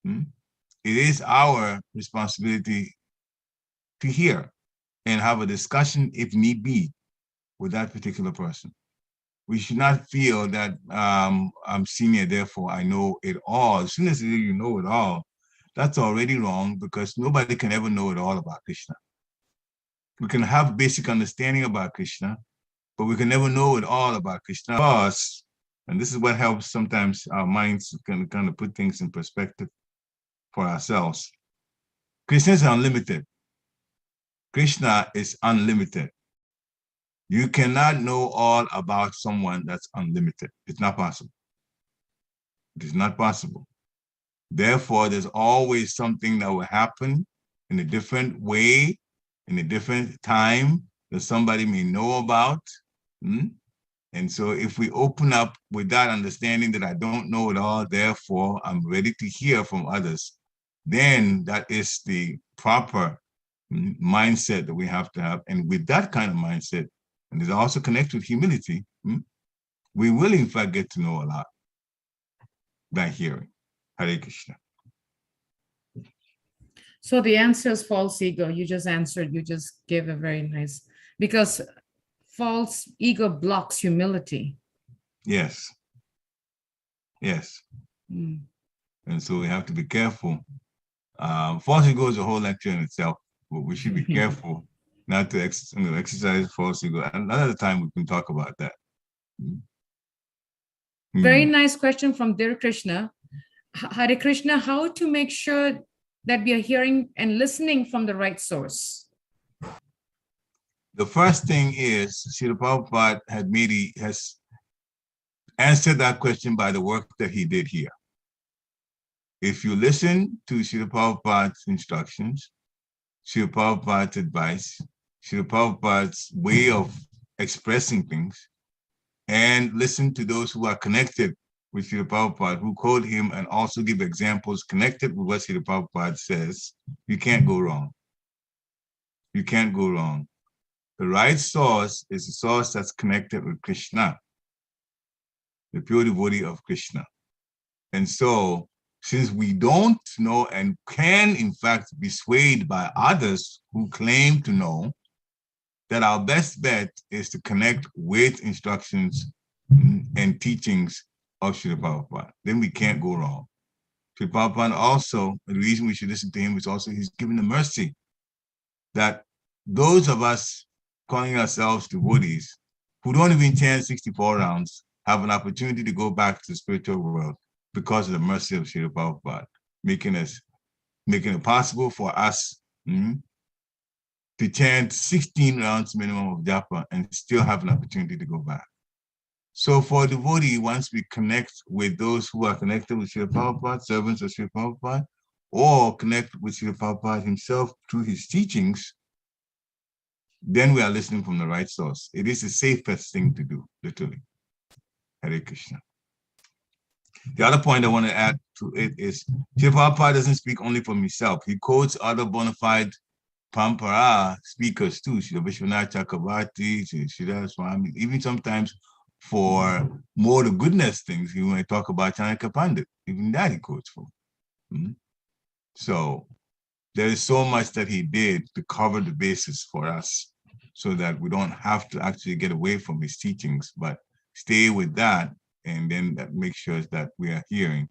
It is our responsibility to hear and have a discussion, if need be, with that particular person. we should not feel that I'm senior, therefore I know it all. As soon as you know it all, that's already wrong, because nobody can ever know it all about Krishna. We can have basic understanding about Krishna, but we can never know it all about Krishna. Because, and this is what helps sometimes our minds can kind of put things in perspective for ourselves. Krishna is unlimited. Krishna is unlimited. You cannot know all about someone that's unlimited. It's not possible. It is not possible. Therefore, there's always something that will happen in a different way, in a different time, that somebody may know about. And so if we open up with that understanding that I don't know it all, therefore I'm ready to hear from others, then that is the proper mindset that we have to have. And with that kind of mindset, and it also connects with humility, we will in fact get to know a lot by hearing. Hare Krishna. So the answer is false ego. You just answered, you just gave a very nice, because false ego blocks humility. Yes. Yes. And so we have to be careful. False ego is a whole lecture in itself, but we should be careful not to exercise false ego. Another time we can talk about that. Very nice question from Dear Krishna. Hare Krishna, how to make sure that we are hearing and listening from the right source? The first thing is, Srila Prabhupada has answered that question by the work that he did here. If you listen to Srila Prabhupada's instructions, Srila Prabhupada's advice, Srila Prabhupada's way of expressing things, and listen to those who are connected with Srila Prabhupada, who quote him and also give examples connected with what Srila Prabhupada says, you can't go wrong. You can't go wrong. The right source is a source that's connected with Krishna, the pure devotee of Krishna. And so, since we don't know and can in fact be swayed by others who claim to know, that our best bet is to connect with instructions and teachings of Srila Prabhupada. Then we can't go wrong. Srila Prabhupada also, the reason we should listen to him is also he's given the mercy that those of us calling ourselves devotees who don't even chant 64 rounds have an opportunity to go back to the spiritual world because of the mercy of Srila Prabhupada, making it possible for us to chant 16 rounds minimum of japa and still have an opportunity to go back. So for a devotee, once we connect with those who are connected with Srila Prabhupada, servants of Srila Prabhupada, or connect with Srila Prabhupada himself through his teachings, then we are listening from the right source. It is the safest thing to do, literally. Hare Krishna. The other point I want to add to it is, Srila Prabhupada doesn't speak only for himself. He quotes other bona fide Pampara speakers too, Srila Vishwanath Chakravarti, Srila Swami, even sometimes for more the goodness things, he might talk about Chanakya Pandit, even that he quotes for. So there is so much that he did to cover the basis for us so that we don't have to actually get away from his teachings, but stay with that, and then that makes sure that we are hearing,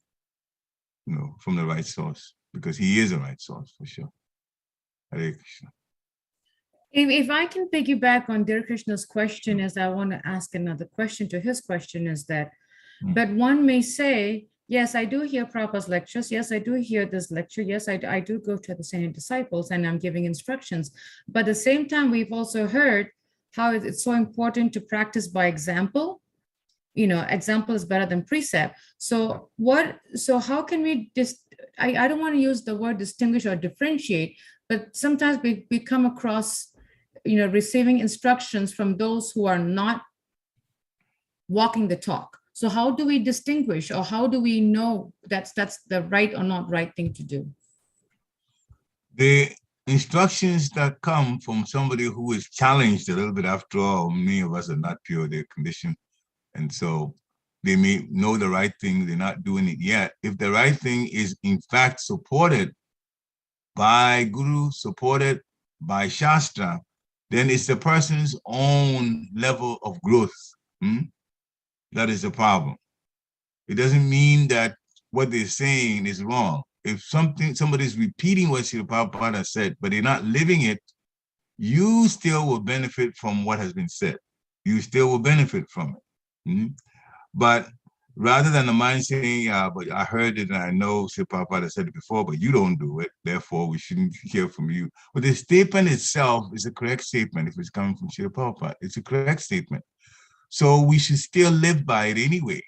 from the right source, because he is the right source for sure. Hare Krishna. If I can piggyback on Dear Krishna's question, as I want to ask another question to his question, is that, but one may say, yes, I do hear Prabhupada's lectures. Yes, I do hear this lecture. Yes, I do go to the same disciples and I'm giving instructions. But at the same time, we've also heard how it's so important to practice by example. Example is better than precept. So how can we I don't want to use the word distinguish or differentiate, but sometimes we come across, receiving instructions from those who are not walking the talk. So how do we distinguish, or how do we know that's the right or not right thing to do? The instructions that come from somebody who is challenged a little bit, after all, many of us are not pure, they're conditioned. And so they may know the right thing, they're not doing it yet. If the right thing is in fact supported by Guru, supported by Shastra, then it's the person's own level of growth That is the problem. It doesn't mean that what they're saying is wrong. If somebody's repeating what Srila Prabhupada said, but they're not living it, you still will benefit from what has been said. You still will benefit from it. But rather than the mind saying, yeah, but I heard it and I know Srila Prabhupada said it before, but you don't do it, therefore we shouldn't hear from you. But the statement itself is a correct statement if it's coming from Srila Prabhupada. It's a correct statement. So we should still live by it anyway.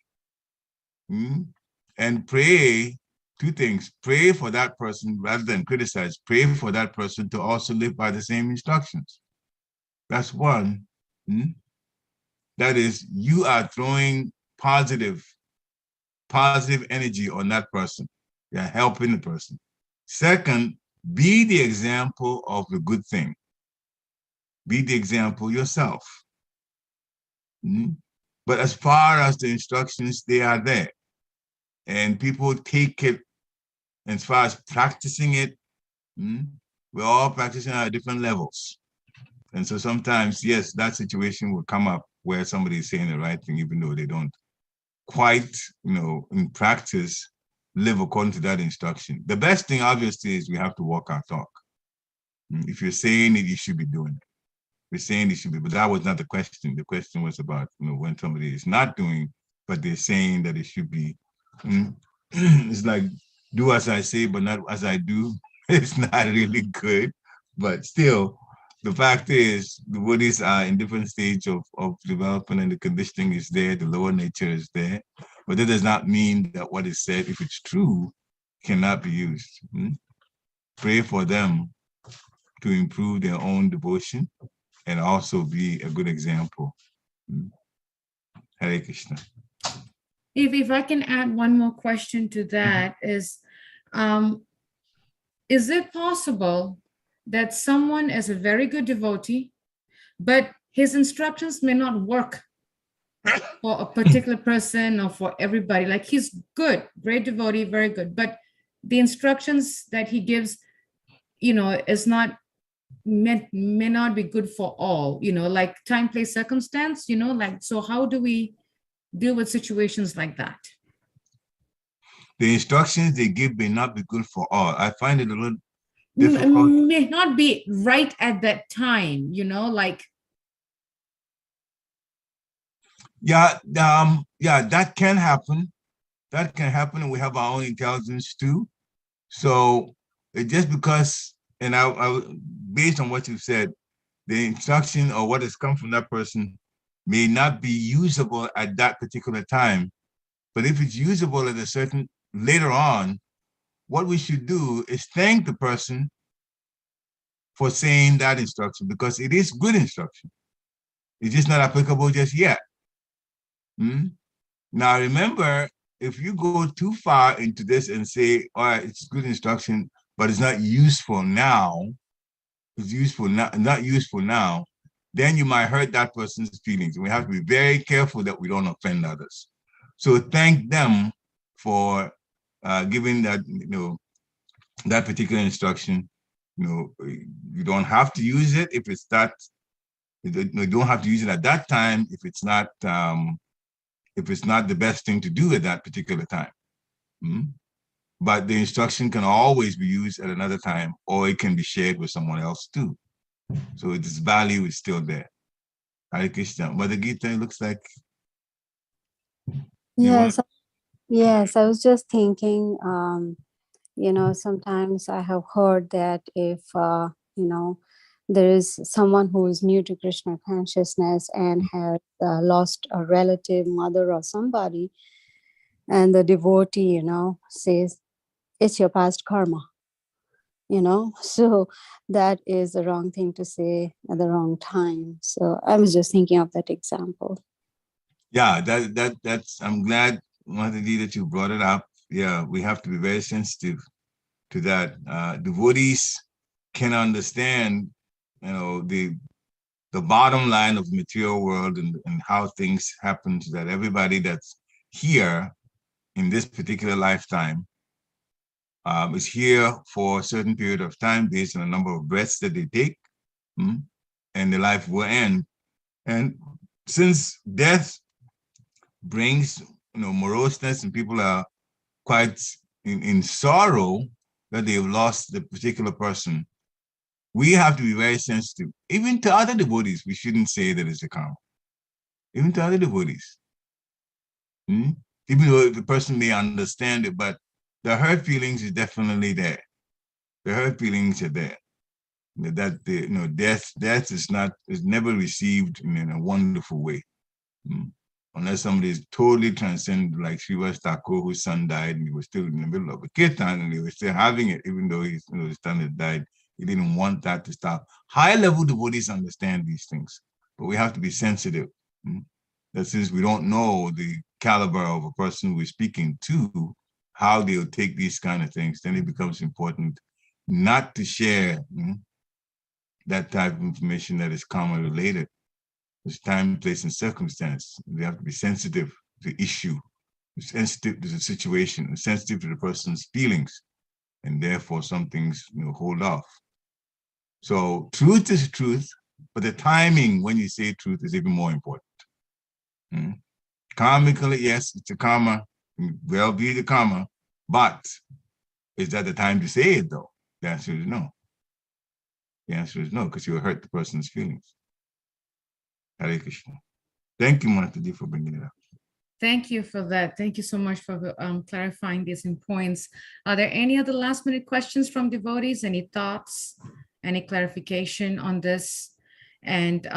And pray, two things, pray for that person rather than criticize, pray for that person to also live by the same instructions. That's one. That is, you are throwing positive energy on that person. You're helping the person. Second, be the example of the good thing. Be the example yourself. But as far as the instructions, they are there. And people take it, as far as practicing it, we're all practicing at different levels. And so sometimes, yes, that situation will come up where somebody is saying the right thing, even though they don't quite, in practice, live according to that instruction. The best thing, obviously, is we have to walk our talk. If you're saying it, you should be doing it. We're saying it should be, but that was not the question. The question was about, when somebody is not doing, but they're saying that it should be. It's like, do as I say, but not as I do. It's not really good, but still, the fact is, the bodies are in different stage of development, and the conditioning is there, the lower nature is there, but that does not mean that what is said, if it's true, cannot be used. Pray for them to improve their own devotion and also be a good example. Hare Krishna. If I can add one more question to that, is it possible that someone is a very good devotee, but his instructions may not work for a particular person or for everybody? Like, he's good, great devotee, very good, but the instructions that he gives, is not may not be good for all, like time, place, circumstance, so how do we deal with situations like that? The instructions they give may not be good for all. I find it a little difficult. May not be right at that time, like. Yeah, that can happen. That can happen, and we have our own intelligence too. So just because, and I based on what you said, the instruction or what has come from that person may not be usable at that particular time. But if it's usable at a certain later on, what we should do is thank the person for saying that instruction, because it is good instruction. It's just not applicable just yet. Now remember, if you go too far into this and say, all right, it's good instruction, but it's not useful now, it's useful now, not useful now, then you might hurt that person's feelings. And we have to be very careful that we don't offend others. So thank them for giving that, that particular instruction. You don't have to use it if it's not. You don't have to use it at that time if it's not the best thing to do at that particular time. But the instruction can always be used at another time, or it can be shared with someone else too. So its value is still there. Hare Krishna. Mother Gita, it looks like. Yes, I was just thinking, sometimes I have heard that if, there is someone who is new to Krishna consciousness and has lost a relative, mother or somebody, and the devotee, says, it's your past karma, so that is the wrong thing to say at the wrong time. So I was just thinking of that example. Yeah, that's, I'm glad, Mother Dee, that you brought it up. Yeah, we have to be very sensitive to that. Devotees can understand, the bottom line of the material world and how things happen, so that everybody that's here in this particular lifetime is here for a certain period of time based on the number of breaths that they take, and the life will end. And since death brings, moroseness, and people are quite in sorrow that they have lost the particular person, we have to be very sensitive. Even to other devotees, we shouldn't say that it's a karma. Even to other devotees. Even though the person may understand it, but the hurt feelings is definitely there. The hurt feelings are there. That death is never received in a wonderful way. Unless somebody is totally transcended, like Srivas Thakur, whose son died, and he was still in the middle of a kirtan, and he was still having it, even though his son had died. He didn't want that to stop. High-level devotees understand these things, but we have to be sensitive. That since we don't know the caliber of a person we're speaking to, how they'll take these kind of things, then it becomes important not to share that type of information that is karma related. There's time, place, and circumstance. We have to be sensitive to the issue, sensitive to the situation, sensitive to the person's feelings, and therefore some things hold off. So truth is truth, but the timing when you say truth is even more important. Karmically, yes, it's a karma, well be the karma, but is that the time to say it though? The answer is no. The answer is no, because you'll hurt the person's feelings. Hare Krishna. Thank you, Mataji, for bringing it up. Thank you for that. Thank you so much for clarifying these points. Are there any other last-minute questions from devotees? Any thoughts, any clarification on this? And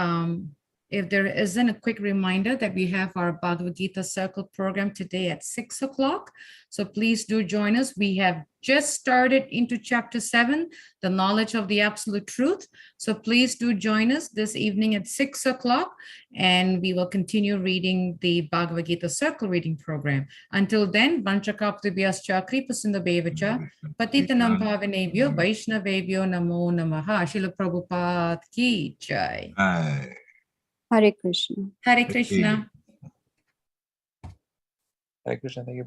if there isn't, a quick reminder that we have our Bhagavad Gita Circle program today at 6 o'clock. So please do join us. We have just started into chapter 7, the knowledge of the absolute truth. So please do join us this evening at 6 o'clock, and we will continue reading the Bhagavad Gita Circle reading program. Until then, Vanchakaptibhyascha Kripasindhabhevacha Patitanam Bhavanebhyo Vaishnavebhyo Namo Namaha. Srila Prabhupada Ki Jai. Hare Krishna. Hare Krishna. Hare Krishna, thank you.